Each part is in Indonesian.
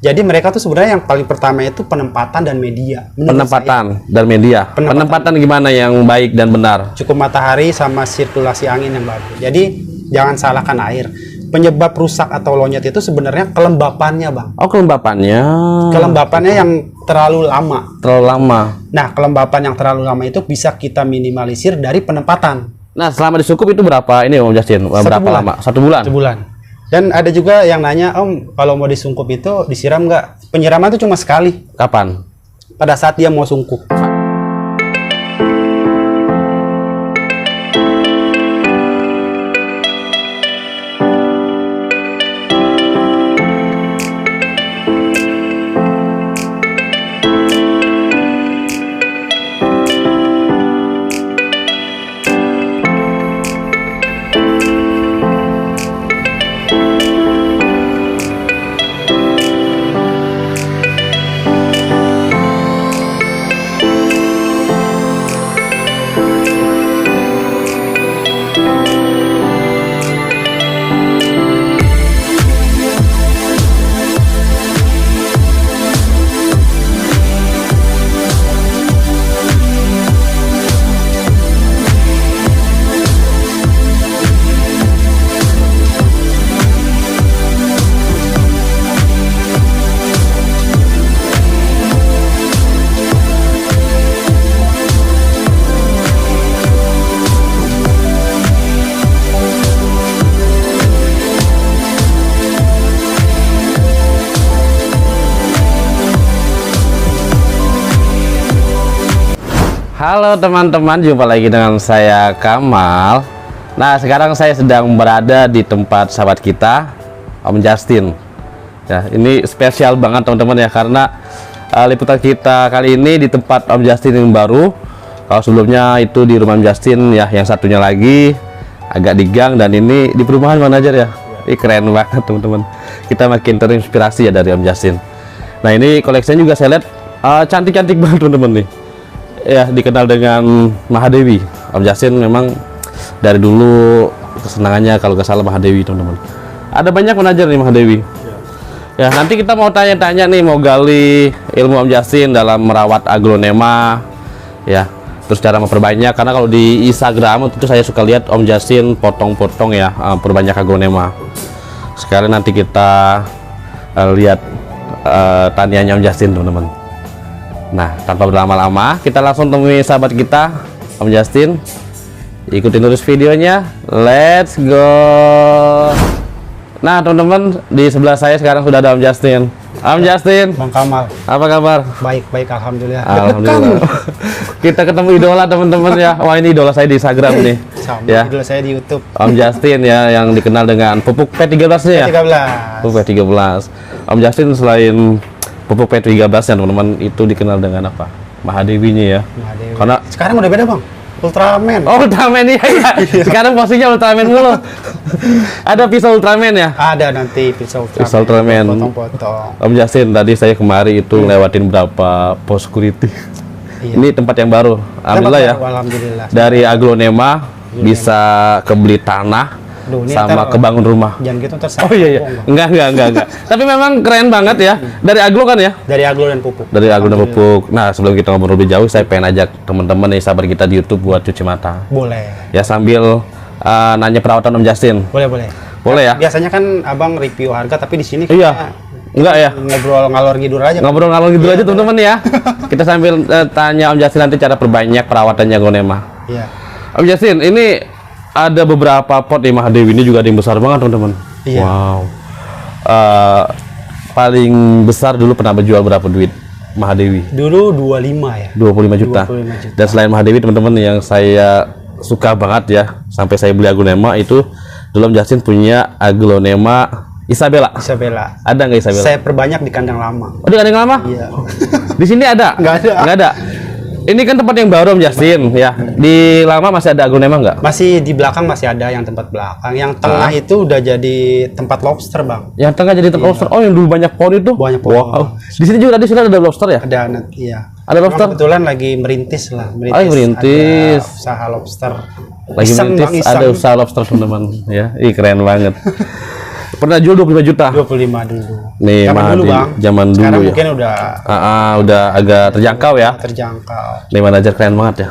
Jadi mereka tuh sebenarnya yang paling pertama itu penempatan dan media. Penempatan dan media. Penempatan gimana yang baik dan benar? Cukup matahari sama sirkulasi angin yang bagus. Jadi jangan salahkan air. Penyebab rusak atau lonyet itu sebenarnya kelembapannya, Bang. Oh, kelembapannya. Kelembapannya yang terlalu lama. Terlalu lama. Nah, kelembapan yang terlalu lama itu bisa kita minimalisir dari penempatan. Nah, selama disukup itu berapa ini Om Justin? Berapa lama? 1 bulan. 1 bulan. Dan ada juga yang nanya, Om, kalau mau disungkup itu disiram nggak? Penyiraman itu cuma sekali. Kapan? Pada saat dia mau sungkup. Halo teman-teman, jumpa lagi dengan saya Kamal. Nah, sekarang saya sedang berada di tempat sahabat kita, Om Justin. Ya, ini spesial banget teman-teman ya, karena liputan kita kali ini di tempat Om Justin yang baru. Kalau sebelumnya itu di rumah Om Justin ya, yang satunya lagi agak di gang, dan ini di perumahan mana aja ya. Ini keren banget teman-teman. Kita makin terinspirasi ya dari Om Justin. Nah, ini koleksinya juga saya lihat cantik-cantik banget teman-teman nih. Ya, dikenal dengan Mahadewi. Om Justin memang dari dulu kesenangannya kalau nggak salah Mahadewi teman-teman. Ada banyak menajar nih Mahadewi. Ya, nanti kita mau tanya-tanya nih, mau gali ilmu Om Justin dalam merawat aglonema. Ya, terus cara memperbanyak, karena kalau di Instagram itu saya suka lihat Om Justin potong-potong ya, perbanyak aglonema. Sekarang nanti kita lihat taniannya Om Justin teman-teman. Nah, tanpa berlama-lama, kita langsung temui sahabat kita, Om Justin. Ikutin terus videonya. Let's go. Nah, teman-teman, di sebelah saya sekarang sudah ada Om Justin. Om Justin, Bang Kamal, apa kabar? baik alhamdulillah. Alhamdulillah. Kita ketemu idola teman-teman ya. Wah, ini idola saya di Instagram nih. Sama Ya. idola saya di YouTube. Om Justin ya, yang dikenal dengan Pupuk P13 nya ya. 13. Pupuk P13. Om Justin selain Pupuk P13 ya teman-teman, itu dikenal dengan apa? Mahadewinya ya. Mahadewi. Karena Sekarang udah beda, Bang. Ultraman. oh, Ultraman ya. Sekarang posisinya Ultraman mulu. Ada pisau Ultraman ya? Ada nanti pisau Ultraman. Pisau Ultraman. Potong-potong. Om Justin, tadi saya kemari itu lewatin berapa pos security. Iya. Ini tempat yang baru. Alhamdulillah ya. Alhamdulillah. Dari aglonema bisa kebeli tanah. Duh, ini Sama ntar- kebangun rumah. Jangan gitu Oh terserah. iya. Enggak. Tapi memang keren banget ya. Dari aglo kan ya? Dari aglo dan pupuk. Dari aglo dan pupuk. Nah, sebelum kita ngobrol lebih jauh, saya pengen ajak teman-teman nih, sahabat kita di YouTube buat cuci mata. Boleh. Ya, sambil nanya perawatan Om Justin. Boleh. Boleh ya? Biasanya kan Abang review harga, tapi di sini Iya. kita Enggak ya? ngobrol ngalor ngidur aja. Ngobrol ngalor gitu aja teman-teman ya. Kita sambil tanya Om Justin nanti cara perbanyak perawatannya aglonema. Iya. Om Justin, ini ada beberapa pot di Mahadewi, ini juga ada yang besar banget teman-teman. Iya. Wow. Paling besar dulu pernah berjual berapa duit Mahadewi? Dulu 25 ya. 25 juta. 25 juta. Dan selain Mahadewi teman-teman, yang saya suka banget ya, sampai saya beli aglonema itu dulu Om Justin punya aglonema Isabella. Isabella. Ada nggak Isabella? Saya perbanyak di kandang lama. Oh, di kandang lama? Iya. Di sini ada? Nggak ada. Nggak ada. Ini kan tempat yang baru Om Justin ya. Di lama masih ada aglonema nggak? Masih di belakang masih ada yang tempat belakang. Yang tengah itu udah jadi tempat lobster, Bang. Yang tengah jadi tempat lobster. Oh, yang dulu banyak pohon itu? Banyak pohon. Wow. Di sini juga tadi sudah ada lobster ya? Ada iya. Ada lobster? Memang kebetulan lagi merintis lah, merintis. Ada usaha lobster. Lagi Iseng, merintis, Bang, iseng. ada usaha lobster teman-teman ya. Ih, keren banget. Pernah jual 25 juta. 25 dulu. Nih, zaman dulu, Mahadi. Bang. Zaman dulu Sekarang ya. mungkin Udah agak terjangkau ya. terjangkau. Nih manajer keren banget ya.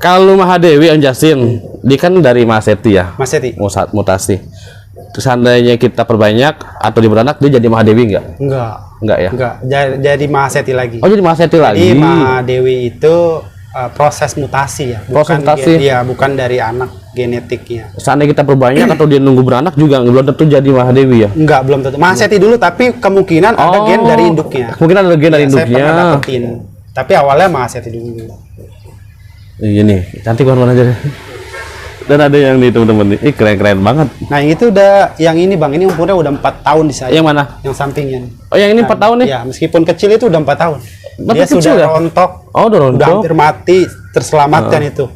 Kalau Mahadewi Om Justin, dia kan dari Mahaseti ya. Mas Seti? Mutasi. Terus seandainya kita perbanyak atau diberanak, dia jadi Mahadewi enggak? Enggak ya? Enggak. Jadi Mahaseti lagi. Oh, jadi Mahaseti lagi. Jadi Mahadewi itu proses mutasi ya. Proses mutasi. Iya, bukan dari anak genetiknya. Seandainya kita perbanyak atau dia nunggu beranak juga belum tentu jadi Mahadewi ya? Enggak, belum tentu. Mahaseti dulu, tapi kemungkinan ada gen dari induknya. Mungkin ada gen dari Ya, saya induknya. pernah dapetin. Tapi awalnya Mahaseti dulu. Iya nih, cantik banget manajer. Dan ada yang nih teman-teman nih, keren-keren banget. Nah, itu udah yang ini Bang, ini umurnya udah 4 tahun di saya. Yang mana? Yang sampingnya. Oh, yang ini 4 tahun nih? Ya, meskipun kecil itu udah 4 tahun. Tapi Dia kecil sudah ya? rontok. Oh, udah rontok. Udah hampir mati, terselamatkan itu.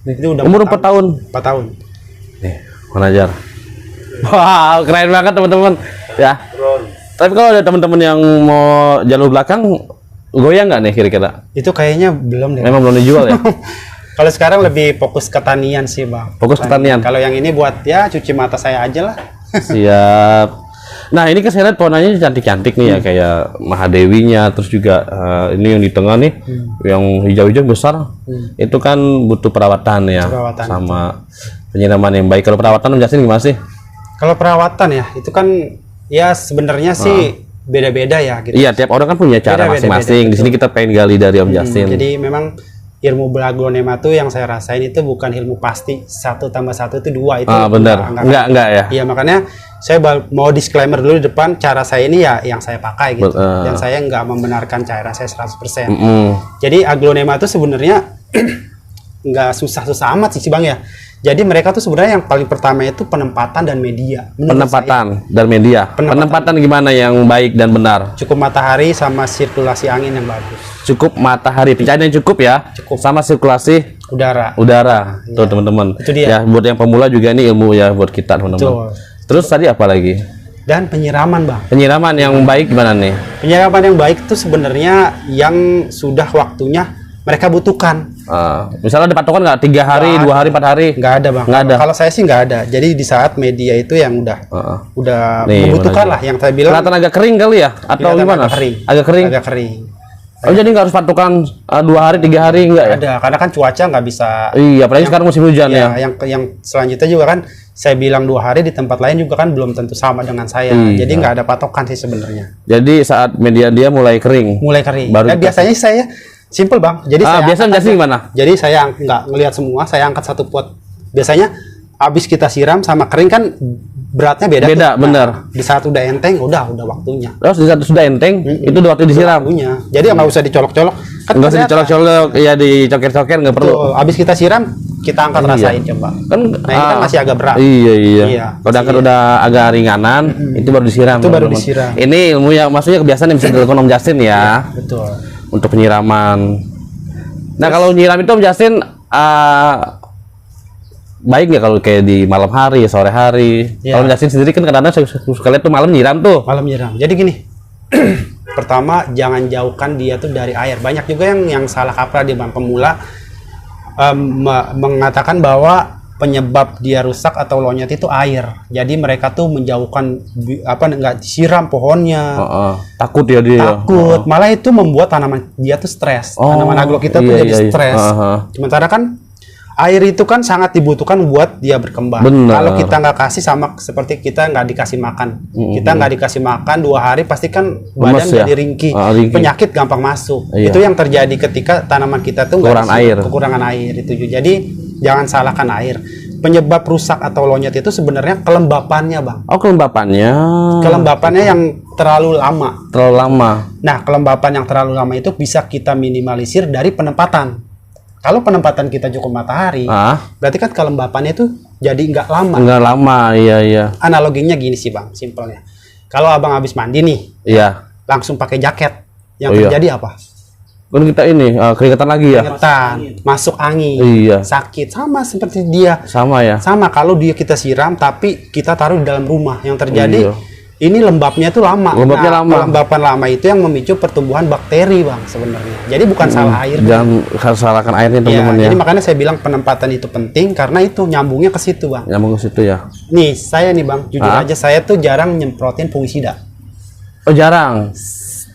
Itu udah Umur 4 tahun. 4 tahun. Nih, manajer. Wow, keren banget teman-teman. Ya. Tapi kalau ada teman-teman yang mau jalur belakang, goyang nggak nih kira-kira? Itu kayaknya belum deh. Memang belum dijual ya? Kalau sekarang lebih fokus ke tanian sih, Bang. Fokus ke tanian. Kalau yang ini buat ya cuci mata saya aja lah. Siap. Nah, ini kan saya lihat pohonnya cantik-cantik nih ya, kayak Mahadewinya, terus juga ini yang di tengah nih, yang hijau-hijau besar. Itu kan butuh perawatan ya, Perawatan. sama penyiraman yang baik. Kalau perawatan jelasin gimana sih? Kalau perawatan ya, itu kan ya sebenarnya sih beda-beda ya gitu. Iya, tiap orang kan punya cara Beda-beda, masing-masing. Di sini kita pengen gali dari Om Justin. Jadi memang ilmu belagonema tuh yang saya rasain itu bukan ilmu pasti 1 tambah 1 itu 2 itu. Benar. Enggak ya. Iya, makanya saya mau disclaimer dulu di depan, cara saya ini ya yang saya pakai gitu. Dan saya nggak membenarkan cara saya 100%. Jadi aglonema itu sebenarnya nggak susah-susah amat sih Bang ya. Jadi mereka tuh sebenarnya yang paling pertama itu penempatan dan media. Penempatan dan media. Penempatan gimana yang baik dan benar? Cukup matahari sama sirkulasi angin yang bagus. Cukup matahari, pencahayaan yang cukup ya. Cukup. Sama sirkulasi Udara. Tuh teman-teman. Itu dia. Ya, buat yang pemula juga ini ilmu ya buat kita teman-teman. Betul. Terus tadi apa lagi? Dan penyiraman Bang. Penyiraman yang baik gimana nih? Penyiraman yang baik itu sebenarnya yang sudah waktunya mereka butuhkan. Misalnya ada patokan nggak 3 hari, 2 hari, 4 hari? Nggak ada Bang. Nggak ada. Kalau saya sih nggak ada. Jadi di saat media itu yang udah Nih, membutuhkan lah, yang saya bilang. Kelihatan agak kering kali ya? Atau kelihatan gimana? Agak kering. Agak kering? Agak kering. Oh, jadi nggak harus patokan 2 hari, 3 hari enggak ya? Ada, karena kan cuaca nggak bisa. Iya, apalagi sekarang musim hujan ya. Yang selanjutnya juga kan saya bilang 2 hari di tempat lain juga kan belum tentu sama dengan saya. Iya. Jadi nggak ada patokan sih sebenarnya. Jadi saat media dia mulai kering. Mulai kering. Baru Biasanya saya simple Bang. Jadi saya biasa angkat jelasin aja. gimana? Jadi saya nggak ngelihat semua, saya angkat 1 pot. Biasanya habis kita siram sama kering kan beratnya beda. Beda, tuh. bener. Di saat udah enteng, udah waktunya. Terus di saat sudah enteng, itu udah waktu disiram. Waktunya. Jadi nggak usah dicolok-colok. Kan Enggak usah ternyata- dicolok-colok, ya dicoker-coker nggak perlu. Tuh, habis kita siram, kita angkat Iya. rasain coba. Kan Nah, ini kan masih agak berat. Iya. Iya, Kalau kan udah agak ringanan, itu baru disiram. Itu baru teman-teman. disiram. Ini ilmu ya, maksudnya kebiasaan yang bisa dilakukan Om Justin ya, Betul. untuk penyiraman. Nah, kalau nyiram itu Om Justin baik nggak kalau kayak di malam hari, sore hari? Iya. Kalau Om Justin sendiri kan kadang-kadang suka lihat tuh malam nyiram tuh. Malam nyiram. Jadi gini, pertama jangan jauhkan dia tuh dari air. Banyak juga yang salah kaprah di Bang pemula mengatakan bahwa penyebab dia rusak atau lonyet itu air. Jadi mereka tuh menjauhkan nggak disiram pohonnya. Takut ya dia. Takut, malah itu membuat tanaman dia tuh stres. Tanaman aglo kita tuh iya, jadi iya. stres. Sementara kan air itu kan sangat dibutuhkan buat dia berkembang. Bener. Kalau kita nggak kasih, sama seperti kita nggak dikasih makan. Kita nggak dikasih makan 2 hari pasti kan badan ya? jadi ringkih. Ringkih. Penyakit gampang masuk. Iya. Itu yang terjadi ketika tanaman kita tuh nggak Kekurangan disi- air. Kekurangan air itu. Jadi jangan salahkan air. Penyebab rusak atau lonyet itu sebenarnya kelembapannya Bang. Oh, kelembapannya. Kelembapannya yang terlalu lama. Terlalu lama. Nah, kelembapan yang terlalu lama itu bisa kita minimalisir dari penempatan. Kalau penempatan kita cukup matahari, berarti kan kelembapannya itu jadi nggak lama. Enggak lama, iya. Analoginya gini sih Bang, simpelnya. Kalau Abang habis mandi nih, Iya. langsung pakai jaket, yang Oh, iya. terjadi apa? Kan kita ini keringetan lagi ya. Keringetan, masuk angin, Iya. sakit, sama seperti dia. Sama ya. Sama kalau dia kita siram, tapi kita taruh di dalam rumah, yang terjadi Iya. ini lembabnya tuh lama. Lembabnya lama. Kelembapan lama itu yang memicu pertumbuhan bakteri, Bang, sebenarnya. Jadi bukan salah air. Jangan salahkan airnya, teman-teman ya. Jadi makanya saya bilang penempatan itu penting karena itu nyambungnya ke situ, Bang. Nyambung ke situ ya. Nih, saya nih, Bang, jujur aja saya tuh jarang nyemprotin fungisida. Oh, jarang.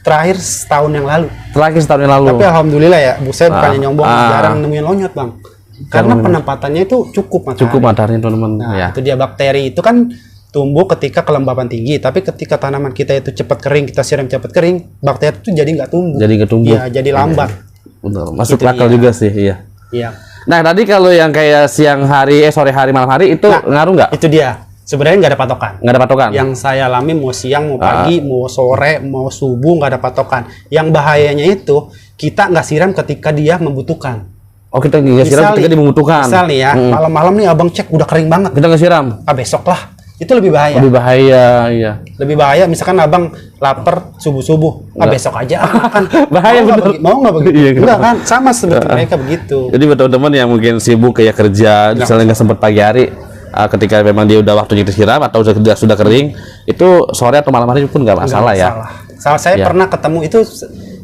Terakhir setahun yang lalu. Setahun yang lalu. Tapi alhamdulillah ya, saya bukannya nyombong, jarang nemuin lonyot, Bang. Karena penempatannya itu cukup matahari. Cukup matahari, teman-teman. Nah, ya. itu dia, bakteri itu kan tumbuh ketika kelembapan tinggi, tapi ketika tanaman kita itu cepat kering, kita siram cepat kering, bakteri itu jadi nggak tumbuh. Jadi nggak tumbuh. Iya, jadi lambat. Benar. Masuk Itu akal dia. juga sih, iya. Iya. Nah, tadi kalau yang kayak siang hari, sore hari, malam hari itu ngaruh nggak? Itu dia. Sebenarnya nggak ada patokan. Nggak ada patokan. Yang saya alami mau siang, mau pagi, mau sore, mau subuh, nggak ada patokan. Yang bahayanya itu kita nggak siram ketika dia membutuhkan. Oh, kita nggak siram ketika dia membutuhkan. Misal nih ya, malam-malam nih abang cek udah kering banget. Kita nggak siram. Besok lah. Itu lebih bahaya. Lebih bahaya, iya. Lebih bahaya. Misalkan abang lapar subuh-subuh, besok aja makan. Bahaya bener. Mau nggak begitu? Iya, enggak kan? Sama seperti mereka begitu. Jadi buat teman-teman yang mungkin sibuk kayak kerja, misalnya nggak sempat pagi hari, ketika memang dia udah waktunya disiram atau sudah kering, itu sore atau malam hari pun nggak masalah ya. Saya pernah ketemu itu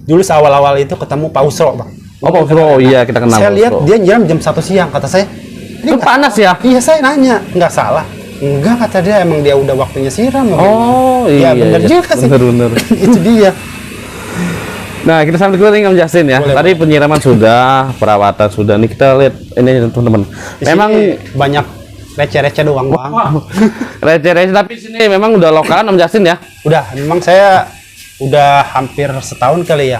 dulu awal-awal itu ketemu Pak Usro, Bang. Oh, Pak Usro, iya kita kenal. Saya lihat dia nyiram jam 1 siang, kata saya. Ini panas ya? Iya, saya nanya, nggak salah. Enggak, kata dia, emang dia udah waktunya siram. Oh, iya. Ya bener juga sih. Bener. Itu dia. Nah, kita sambil dulu nih Om Justin ya. Boleh, tadi penyiraman sudah, perawatan sudah. Nih kita lihat ini teman-teman. Memang banyak receh-receh doang, Bang. Receh-receh, tapi sini memang udah lokalan Om Justin ya. Udah, memang saya udah hampir setahun kali ya.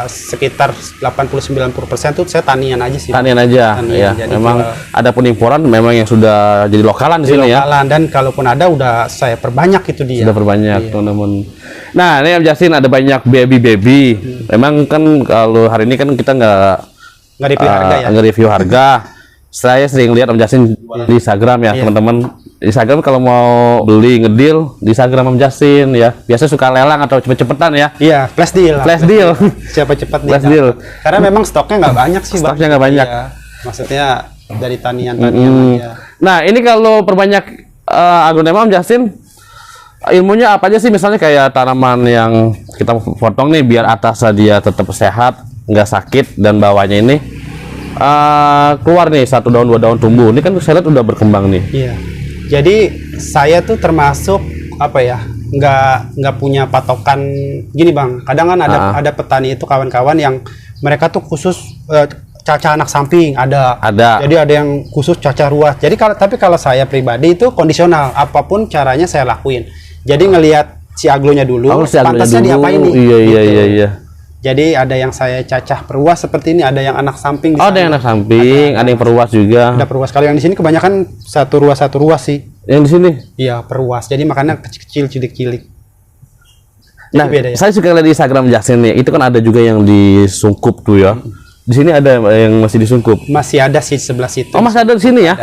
Sekitar 80-90% tuh saya tanian aja sih. Tanian aja, ya. Memang ada penimpuran memang yang sudah jadi lokalan di sini ya. Lokalan, dan kalaupun ada udah saya perbanyak itu dia. Sudah perbanyak, teman-teman. Nah, ini Om Justin ada banyak baby. Memang kan kalau hari ini kan kita nggak review harga ya. Nggak review harga. Saya sering lihat Om Justin di Instagram ya, teman-teman. Di Instagram kalau mau beli ngedil di Instagram Om Justin ya. Biasa suka lelang atau cepet-cepetan ya. Iya, flash deal. Flash deal. Siapa cepat Flash deal. Karena memang stoknya nggak banyak sih, Bang. Stoknya nggak banyak. Iya. Maksudnya dari tanian-tanian aja. Nah, ini kalau perbanyak aglonema Om Justin, ilmunya apa aja sih? Misalnya kayak tanaman yang kita potong nih biar atasnya dia tetap sehat, nggak sakit, dan bawahnya ini keluar nih 1 daun 2 daun tumbuh. Ini kan saya lihat udah berkembang nih. Iya. Jadi saya tuh termasuk apa ya? Nggak punya patokan gini, Bang. Kadang kan ada petani itu kawan-kawan yang mereka tuh khusus caca anak samping ada. Jadi ada yang khusus caca ruas. Jadi tapi kalau saya pribadi itu kondisional. Apapun caranya saya lakuin. Jadi ngelihat si aglonya dulu, pantasnya diapain nih? Iya. Jadi ada yang saya cacah peruas seperti ini, ada yang anak samping. Ada yang anak samping, ada yang peruas juga. Ada peruas. Kalau yang di sini kebanyakan satu ruas sih. Yang di sini? Iya, peruas. Jadi makanya kecil-kecil, cilik-cilik. Nah, beda ya? Saya suka lihat di Instagram Justin nih. Itu kan ada juga yang disungkup tuh ya. Di sini ada yang masih disungkup. Masih ada sih sebelah situ. Oh, masih ada di sini ya?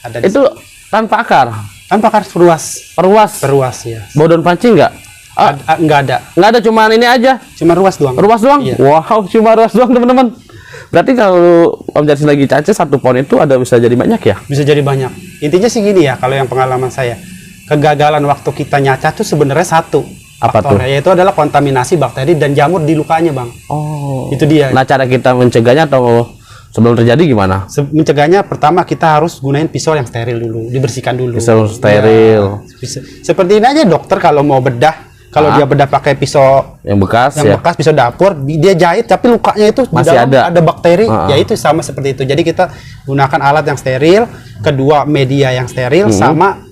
Ada. Itu tanpa akar. Tanpa akar, peruas. Peruas Ya. Bau daun pancing nggak? Nggak ada. Nggak ada, cuman ini aja. Cuma ruas doang. Ruas doang? Iya. Wow, cuma ruas doang teman-teman. Berarti kalau Om Justin lagi caca 1 pohon itu bisa jadi banyak ya? Bisa jadi banyak. Intinya sih gini ya, kalau yang pengalaman saya, kegagalan waktu kita nyaca tuh sebenarnya satu. Apa tuh? Yaitu adalah kontaminasi bakteri dan jamur di lukanya, Bang. Oh. Itu dia. Nah, cara kita mencegahnya atau sebelum terjadi gimana? Mencegahnya pertama kita harus gunain pisau yang steril dulu, dibersihkan dulu. Pisau steril. Ya, seperti ini aja dokter kalau mau bedah. Kalau dia bedah pakai pisau yang bekas, pisau dapur, dia jahit tapi lukanya itu masih di dalam ada bakteri, ya itu sama seperti itu. Jadi kita gunakan alat yang steril, kedua media yang steril, sama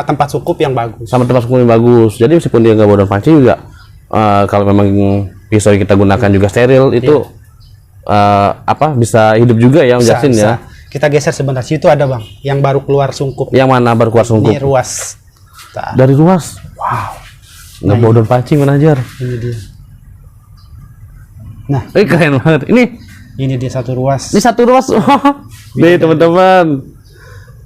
tempat sukup yang bagus. Sama tempat sukup yang bagus. Jadi meskipun dia nggak bau daun pancing juga, kalau memang pisau yang kita gunakan juga steril, itu bisa hidup juga ya Om Justin ya. Kita geser sebentar, situ ada Bang, yang baru keluar sungkup. Yang mana baru keluar sungkup? Ini ruas. Dari ruas. Wow. Nggak bau daun pancing menajar. Ini dia. Nah, keren banget. Ini dia satu ruas. Ini satu ruas. Nih teman-teman.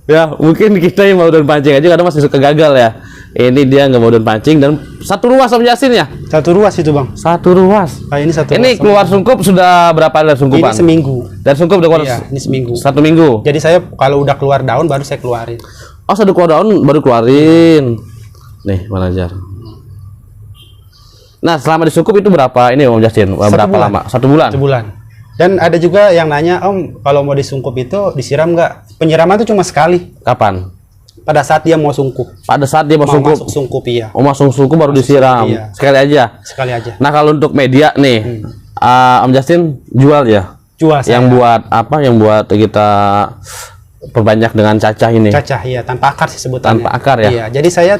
Ya mungkin kita yang bau daun pancing aja kadang masih suka gagal ya. Ini dia nggak bau daun pancing dan satu ruas Om Justin ya. Satu ruas itu Bang. Satu ruas. Ini satu. Ini ruas keluar sungkup sudah berapa dari sungkupan? Ini seminggu. Dari sungkup udah keluar. Iya, ini seminggu. 1 minggu. Jadi saya kalau udah keluar daun baru saya keluarin. Oh, sudah keluar daun baru keluarin. Nih, manajer. Nah, selama disungkup itu berapa ini Om Justin? Berapa lama? 1 bulan? 1 bulan. Dan ada juga yang nanya, Om, kalau mau disungkup itu disiram nggak? Penyiraman itu cuma sekali. Kapan? Pada saat dia mau sungkup. Pada saat dia mau sungkup? Masuk sungkup, iya. Oh, masuk sungkup baru disiram? Iya. Sekali aja? Sekali aja. Nah, kalau untuk media nih, Om Justin jual ya? Jual saya. Yang buat apa? Yang buat kita perbanyak dengan cacah ini? Cacah, iya. Tanpa akar sih sebutannya. Tanpa akar ya? Iya. Jadi saya,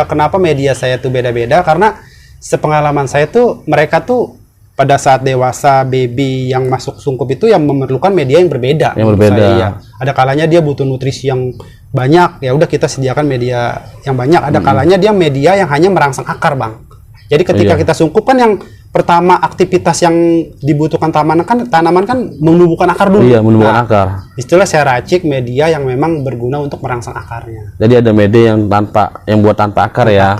kenapa media saya tuh beda-beda? Karena sepengalaman saya tuh, mereka tuh pada saat dewasa, baby yang masuk sungkup itu yang memerlukan media yang berbeda. Yang berbeda. Saya, iya. Ada kalanya dia butuh nutrisi yang banyak, ya udah kita sediakan media yang banyak. Ada kalanya dia media yang hanya merangsang akar, Bang. Jadi ketika kita sungkup kan yang pertama aktivitas yang dibutuhkan tanaman kan menumbuhkan akar dulu. Iya, menumbuhkan akar. Istilah saya racik media yang memang berguna untuk merangsang akarnya. Jadi ada media yang buat tanpa akar ya.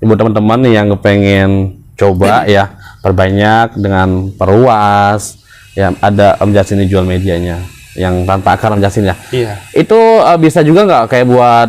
Buat teman-teman nih yang kepengen coba ya, perbanyak dengan perluas ya, ada Om Justin jual medianya yang tanpa akar Om Justin ya. Iya. Itu bisa juga nggak kayak buat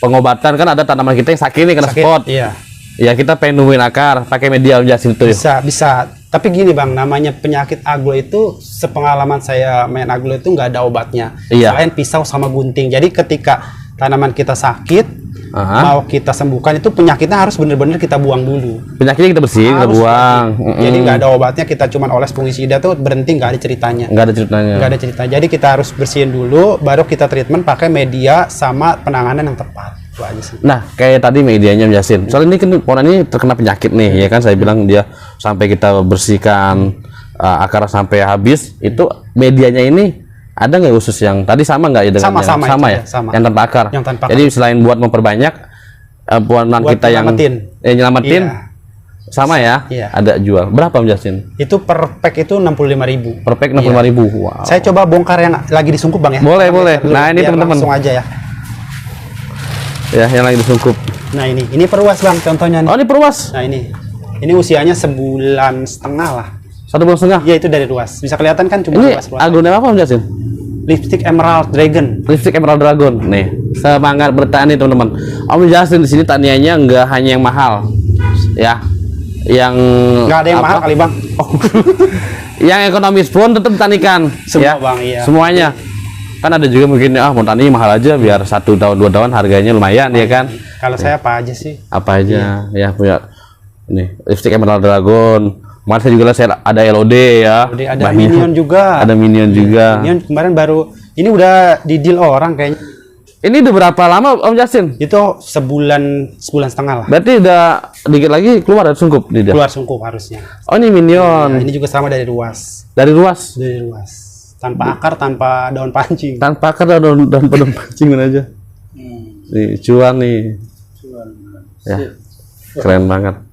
pengobatan, kan ada tanaman kita yang sakit nih kena spot. Iya. Ya kita pengen nungguin akar pakai media Om Justin itu. Bisa. Tapi gini Bang, namanya penyakit aglo itu, sepengalaman saya main aglo itu nggak ada obatnya. Iya. Selain pisau sama gunting. Jadi ketika tanaman kita sakit, mau kita sembuhkan itu penyakitnya harus benar-benar kita buang dulu. Penyakitnya kita bersihin, kita buang. Jadi nggak ada obatnya, kita cuman oles fungisida tuh berhenti, nggak ada ceritanya. Nggak ada ceritanya. Nggak ada cerita. Jadi kita harus bersihin dulu, baru kita treatment pakai media sama penanganan yang tepat. Itu aja sih. Nah, kayak tadi medianya Om Justin. Soalnya ini kan pohon ini terkena penyakit nih, ya kan saya bilang dia sampai kita bersihkan akar sampai habis, itu medianya ini ada nggak khusus yang tadi sama nggak ya dengan sama ya? Sama. Yang tanpa akar. Yang tanpa Jadi selain buat memperbanyak pohonan kita yang nyelamatin, iya. Sama ya? Iya. Ada jual. Berapa Om Justin? Itu per pack itu 65.000. Per pack 65.000. Wow. Saya coba bongkar yang lagi disungkup Bang ya. Boleh. Nah, ini teman-teman. Langsung aja ya. Ya, yang lagi disungkup. Nah, ini perluas Bang contohnya nih. Oh, ini perluas. Nah, ini usianya 1,5 bulan lah. 1,5 bulan? Iya, itu dari luas. Bisa kelihatan kan cuma ini luas-luas. aglonema apa Om Justin? Lipstick Emerald Dragon. Lipstick Emerald Dragon. Nih, semangat bertani teman-teman. Om Justin di sini taniannya nggak hanya yang mahal, ya, yang nggak ada yang mahal kali Bang. Oh. Yang ekonomis pun tetap tanikan. Semua ya? Bang, iya. Semuanya. Kan ada juga mungkin mau tani mahal aja biar 1 tahun 2 tahun harganya lumayan ya kan. Kalau saya apa aja sih? Apa aja ya punya. Nih, Lipstick Emerald Dragon. Kemarin saya juga saya ada LOD ya. Ada Minion juga. Ada Minion juga. Minion kemarin baru ini udah di deal orang kayaknya. Ini udah berapa lama Om Justin? Itu sebulan setengah lah. Berarti udah dikit lagi keluar dari sungkup nih dia. Keluar sungkup harusnya. Oh, ini Minion. Nah, ini juga sama dari luas. Dari luas. Dari luas. Tanpa akar, tanpa daun pancing. Tanpa akar daun pancing aja. Nih, cuan nih. Ya. Keren banget.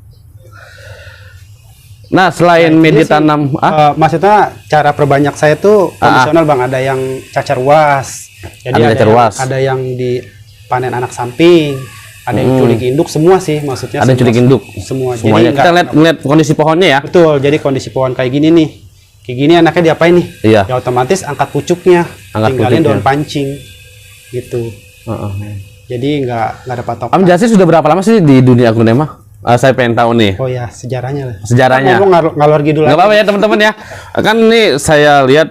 Nah, selain media tanam, maksudnya cara perbanyak saya tuh kondisional Bang. Ada yang cacar luas. Jadi ada yang dipanen anak samping, ada yang culik induk, semua sih maksudnya. Ada yang culik induk. Semuanya. Jadi kita lihat kondisi pohonnya ya. Betul. Jadi kondisi pohon kayak gini nih. Kayak gini anaknya diapain nih? Iya. Ya otomatis angkat pucuknya, tinggalin daun pancing, gitu. Jadi nggak ada patokan. Om Justin sudah berapa lama sih di dunia aglonema? Saya pengen tahu nih. Oh ya, sejarahnya lah. Sejarahnya. Ngalor ngidul. Nggak apa-apa ya teman-teman ya. Kan ini saya lihat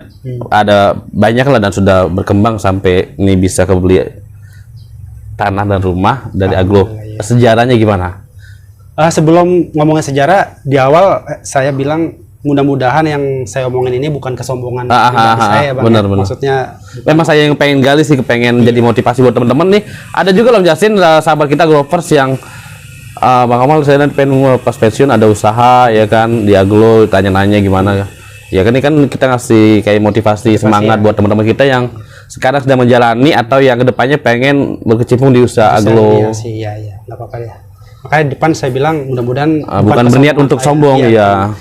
ada banyak lah dan sudah berkembang sampai ini bisa kebeli tanah dan rumah dari aglo. Iya. Sejarahnya gimana? Sebelum ngomongin sejarah, di awal saya bilang mudah-mudahan yang saya omongin ini bukan kesombongan pribadi saya Bang. Bener. Maksudnya memang saya yang pengen gali sih, pengen jadi motivasi buat teman-teman nih. Ada juga loh Justin, sahabat kita Glovers yang Bang Kamal, saya pengen pas pensiun ada usaha ya kan di aglo, tanya-nanya gimana ya kan, ini kan kita ngasih kayak motivasi semangat buat teman-teman kita yang sekarang sedang menjalani atau yang kedepannya pengen berkecimpung di usaha aglo. Iya sih, iya nggak apa-apa ya. Makanya depan saya bilang mudah-mudahan bukan berniat untuk sombong. Iya.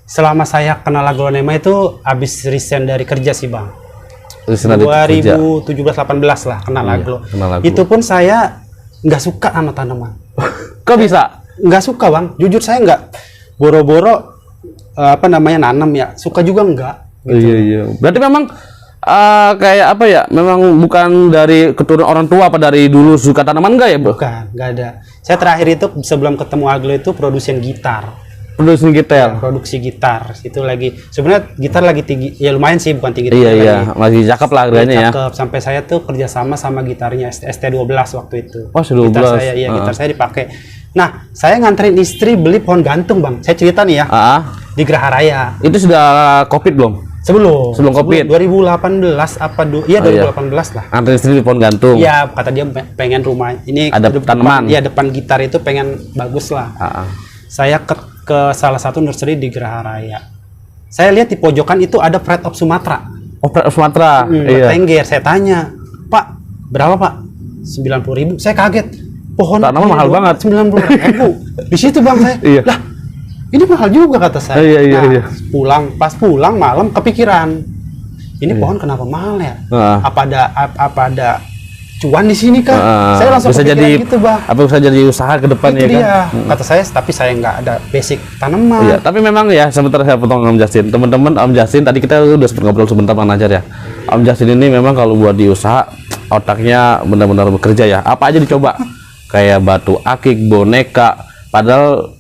Selama saya kenal aglonema itu habis resign dari kerja sih Bang. 2017-18 lah kenal aglo. Itu pun saya nggak suka sama tanaman. Kok bisa? Nggak suka Bang. Jujur saya nggak boro-boro nanam ya. Suka juga nggak. Gitu. Iya. Berarti memang Kayak apa ya? Memang bukan dari keturunan orang tua apa dari dulu suka tanaman enggak ya, Bro? Bukan, nggak ada. Saya terakhir itu sebelum ketemu Aglo itu produsen gitar. Produksi gitar. Produksi gitar. Itu lagi sebenarnya gitar lagi tinggi, ya lumayan sih, bukan tinggi. Iya, masih cakep lah harganya ya. Cakep. Sampai saya tuh kerjasama sama gitarnya ST12 waktu itu. Oh, ST12. Gitar saya, iya, gitar saya dipakai. Nah, saya nganterin istri beli pohon gantung, Bang. Saya cerita nih ya. Di Geraha Raya. Itu sudah Covid belum? Sebelum Covid. 2018 apa 2018 lah. Anterin istri di pohon gantung. Iya, kata dia pengen rumah ini ada tanaman. Iya, depan gitar itu pengen bagus lah. Saya ke salah satu nursery di Geraha Raya. Saya lihat di pojokan itu ada Pride of Sumatera. Oh, Pride of Sumatera. Iya. Tengger. Saya tanya, Pak, berapa Pak? 90.000. Saya kaget. Pohon tanaman mahal banget. 90.000. Di situ Bang saya. Iya. Lah, ini mahal juga kata saya. Iya. Pas pulang malam kepikiran. Ini pohon kenapa mahal ya? Apa ada cuan di sini kan? Saya langsung bisa jadi gitu, Bang. Apa bisa jadi usaha ke depan ya kan? Kata saya, tapi saya nggak ada basic tanaman. Iya, tapi memang ya sebentar saya potong Om Justin. Teman-teman, Om Justin tadi kita udah sempat ngobrol sebentar Bang Najar ya. Om Justin ini memang kalau buat di usaha otaknya benar-benar bekerja ya. Apa aja dicoba. Kayak batu akik, boneka, padahal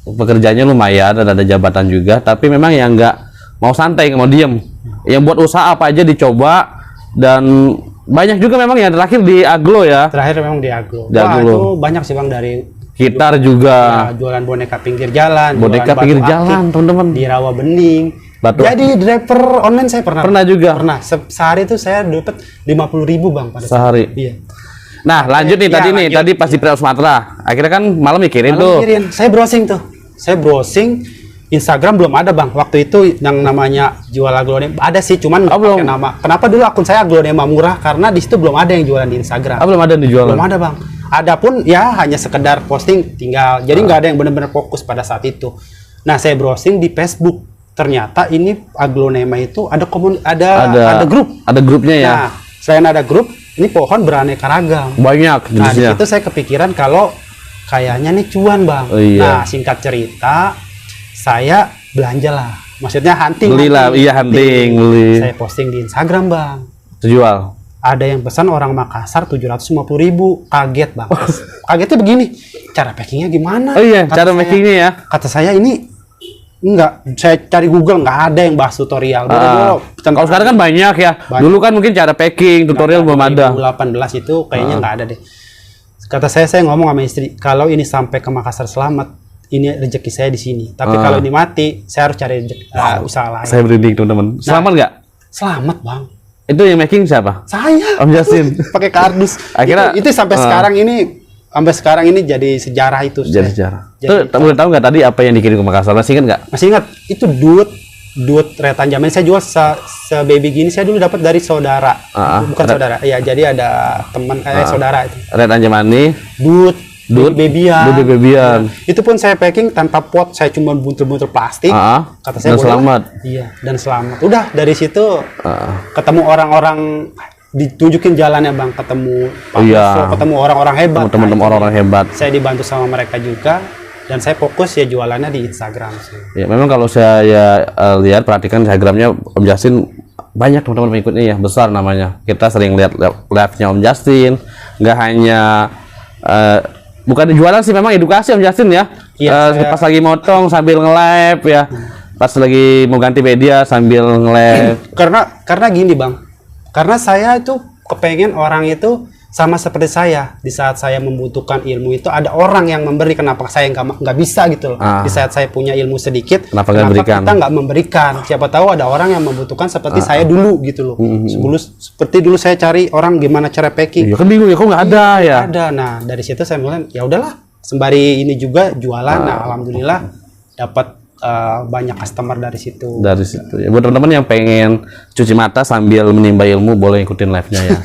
pekerjaannya lumayan dan ada jabatan juga, tapi memang yang nggak mau santai, nggak mau diem. Yang buat usaha apa aja dicoba, dan banyak juga memang yang terakhir di Aglo ya. Terakhir memang di Aglo. Wah, itu banyak sih Bang, dari gitar juga. Ya, jualan boneka pinggir jalan. Boneka pinggir jalan, teman-teman. Di Rawa Bening. Jadi driver online saya pernah juga. Pernah. Sehari itu saya dapat 50.000 Bang pada sehari. Iya. Nah, lanjut nih tadi pas di Pride of Sumatera. Akhirnya kan malam mikirin tuh. Saya browsing tuh. Instagram belum ada Bang. Waktu itu yang namanya jual aglonema ada sih, cuman pakai nama. Kenapa dulu akun saya aglonema murah? Karena di situ belum ada yang jualan di Instagram. Belum ada yang dijual. Belum ada Bang. Adapun ya hanya sekedar posting tinggal. Jadi nggak ada yang benar-benar fokus pada saat itu. Nah, saya browsing di Facebook. Ternyata ini aglonema itu ada grup. Ada grupnya ya. Nah, selain ada grup, ini pohon beraneka ragam. Banyak jenisnya. Nah, di situ saya kepikiran kalau kayaknya nih cuan Bang. Nah, singkat cerita, saya belanja lah. Maksudnya hunting. Beli. Saya posting di Instagram Bang. Jual. Ada yang pesan orang Makassar 750.000. Kaget Bang. Kagetnya begini, cara packingnya gimana? Oh iya, cara packingnya ya. Kata saya ini enggak, saya cari Google nggak ada yang bahas tutorial. Kalau sekarang kan banyak ya. Dulu kan mungkin cara packing, tutorial belum ada. 2018 itu kayaknya nggak ada deh. Kata saya ngomong sama istri, kalau ini sampai ke Makassar selamat, ini rezeki saya di sini. Tapi kalau ini mati, saya harus cari usaha lain. Saya berunding teman-teman. Selamat nggak? Selamat Bang. Itu yang making siapa? Saya. Om Justin. Pakai kardus. Akhirnya itu sampai sekarang ini jadi sejarah itu. Jadi sejarah. Boleh tahu nggak tadi apa yang dikirim ke Makassar? Masih ingat nggak? Masih ingat. Itu duit retan jaman saya jual se-baby gini, saya dulu dapat dari saudara. Bukan saudara. Iya, jadi ada teman kayak saudara itu. Retan Jamani. Duit babyan. Itu pun saya packing tanpa pot, saya cuma buntel-buntel plastik. Kata saya dan selamat. Iya, dan selamat. Udah dari situ ketemu orang-orang, ditunjukin jalannya Bang, ketemu ketemu orang-orang hebat. Teman-teman orang-orang hebat. Saya dibantu sama mereka juga, dan saya fokus ya jualannya di Instagram sih. Ya, memang kalau saya lihat, perhatikan Instagramnya Om Justin, banyak teman-teman pengikutnya ya, besar namanya. Kita sering lihat live-nya Om Justin, nggak hanya bukan jualan sih, memang edukasi Om Justin ya. Pas lagi motong sambil nge-live ya. Pas lagi mau ganti media sambil nge-live. Karena gini Bang. Karena saya itu kepengen orang itu sama seperti saya. Di saat saya membutuhkan ilmu itu ada orang yang memberi. Kenapa saya nggak bisa gitu loh. Di saat saya punya ilmu sedikit, kenapa kita nggak memberikan? Siapa tahu ada orang yang membutuhkan seperti saya dulu gitu loh. Seperti dulu saya cari orang gimana cara packing. Iya kan bingung ya, kok nggak ada ya? Ada. Nah, dari situ saya mulai, ya udahlah, sembari ini juga jualan. Nah, alhamdulillah dapat banyak customer dari situ. Dari situ ya. Buat teman-teman yang pengen cuci mata sambil menimba ilmu, boleh ikutin live-nya ya.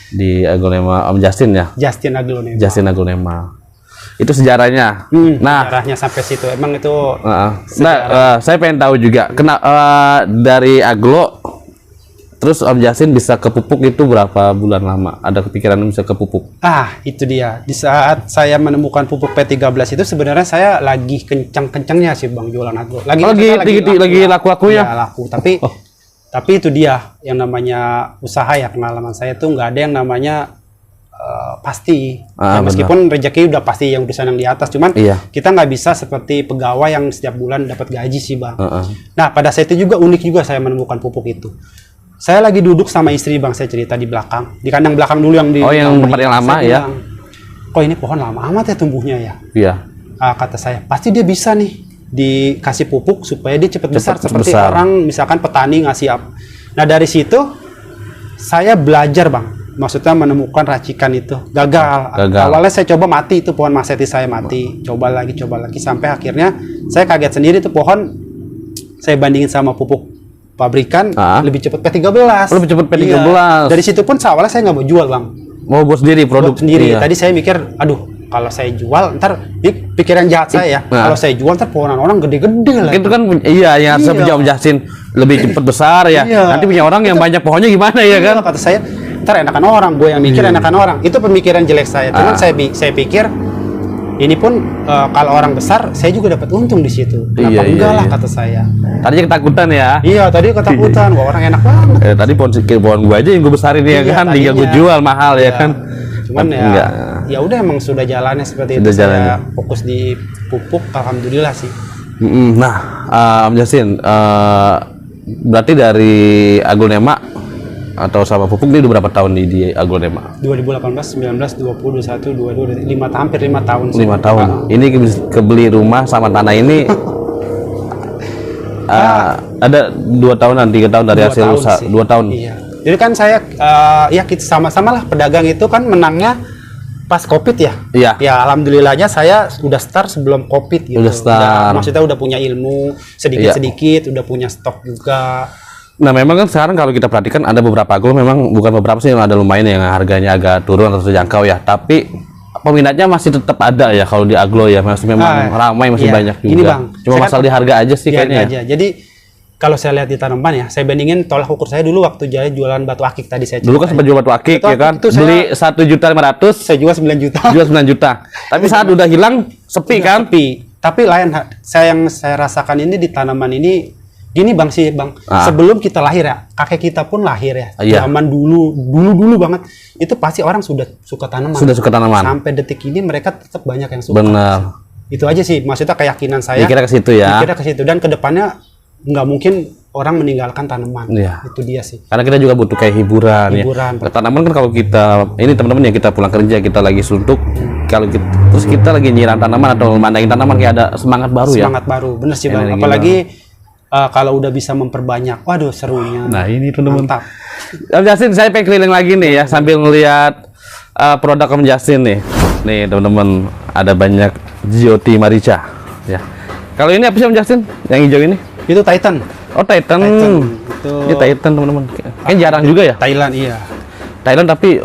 Di aglonema Om Justin ya. Justin Aglonema. Itu sejarahnya. Sejarahnya sampai situ. Emang itu. Saya pengen tahu juga, dari Aglo terus Om Justin bisa kepupuk itu berapa bulan lama? Ada kepikiran bisa kepupuk? Itu dia. Di saat saya menemukan pupuk P13 itu sebenarnya saya lagi kencang-kencangnya sih Bang jualan Aglo. Lagi laku-lakunya. Ya, laku. Tapi Tapi itu dia yang namanya usaha ya, pengalaman saya tuh nggak ada yang namanya pasti. Ya, meskipun rezeki udah pasti yang urusan yang di atas, cuman kita nggak bisa seperti pegawai yang setiap bulan dapat gaji sih bang. Nah pada saat itu juga unik juga saya menemukan pupuk itu. Saya lagi duduk sama istri bang, saya cerita di belakang, di kandang belakang dulu yang di. Oh yang tempat yang lama ya? Bilang, kok ini pohon lama amat ya tumbuhnya ya? Iya. Kata saya, pasti dia bisa nih dikasih pupuk supaya dia cepat besar seperti orang misalkan petani ngasih apa. Nah dari situ saya belajar bang, maksudnya menemukan racikan itu gagal. Awalnya saya coba mati, itu pohon maseti saya mati, coba lagi sampai akhirnya saya kaget sendiri tuh pohon saya bandingin sama pupuk pabrikan lebih cepat P13. Lebih cepat P13. Iya. Dari situ pun awalnya saya nggak mau jual bang, mau buat sendiri produk sendiri. Tadi saya mikir aduh kalau saya jual ntar pikiran jahat saya ya. Kalau saya jual ntar pohonan orang gede-gede lah. Itu kan yang harusnya punya Om Justin lebih cepat besar ya. Nanti punya orang yang banyak pohonnya gimana ya kan? Kata saya ntar enakan orang, gue yang mikir enakan orang. Itu pemikiran jelek saya. Cuman saya pikir ini pun kalau orang besar saya juga dapat untung di situ. Kenapa enggak lah kata saya. Tadi ketakutan ya? Iya tadi ketakutan. Wah orang enak banget. Tadi pohon gue aja yang gue besarin ya kan, tinggal gue jual mahal ya kan. Cuman ya udah emang sudah jalannya seperti itu. Saya fokus di pupuk, alhamdulillah sih. Nah, Om Justin, berarti dari Aglonema atau sama pupuk ini udah berapa tahun di Aglonema? 2018, 19, 20, 21, 22, hampir 5 tahun. 5 tahun. Ini kebeli rumah sama tanah ini ada 2 tahunan, 3 tahun dari hasil usaha. 2 tahun. Iya. Jadi kan saya ya kita sama-sama lah pedagang itu kan menangnya pas Covid ya. Iya. Ya alhamdulillahnya saya udah start sebelum Covid gitu. Udah start. Maksudnya udah punya ilmu sedikit-sedikit, udah punya stok juga. Nah memang kan sekarang kalau kita perhatikan ada beberapa aglo, memang bukan beberapa sih, ada lumayan yang harganya agak turun atau terjangkau ya. Tapi peminatnya masih tetap ada ya kalau di aglo ya, masih memang ramai, masih banyak juga. Gini bang, cuma masalah di harga aja sih kayaknya. Aja. Jadi kalau saya lihat di tanaman ya, saya bandingin tolak ukur saya dulu waktu jualan batu akik tadi saya cerita. Dulu kan sempat jual batu akik ya kan, beli 1.500.000, saya jual 9 juta. Jual 9 juta. Tapi saat udah hilang sepi kan? Sepi. Tapi lain yang saya rasakan ini di tanaman ini gini bang sih bang, sebelum kita lahir ya, kakek kita pun lahir ya, zaman dulu banget, itu pasti orang sudah suka tanaman. Sudah suka tanaman. Sampai detik ini mereka tetap banyak yang suka. Benar. Itu aja sih, maksudnya keyakinan saya. Dikira ke situ ya. Dikira ke situ, dan kedepannya nggak mungkin orang meninggalkan tanaman. Itu dia sih. Karena kita juga butuh kayak hiburan. Ya. Tanaman kan kalau kita ini teman-teman ya, kita pulang kerja kita lagi suntuk, kalau terus kita lagi nyiram tanaman atau mandangin tanaman, kayak ada semangat baru ya. Semangat baru, bener sih bang. Apalagi kalau udah bisa memperbanyak, waduh serunya. Nah ini teman-teman. Mantap. Om Justin, saya pengen keliling lagi nih ya sambil melihat produk Om Justin nih. Nih teman-teman, ada banyak GOT Marica ya. Kalau ini apa sih Om Justin? Yang hijau ini? Itu Titan. Oh Titan. Itu. Ini Titan teman-teman. Kan jarang juga ya? Thailand iya. Thailand tapi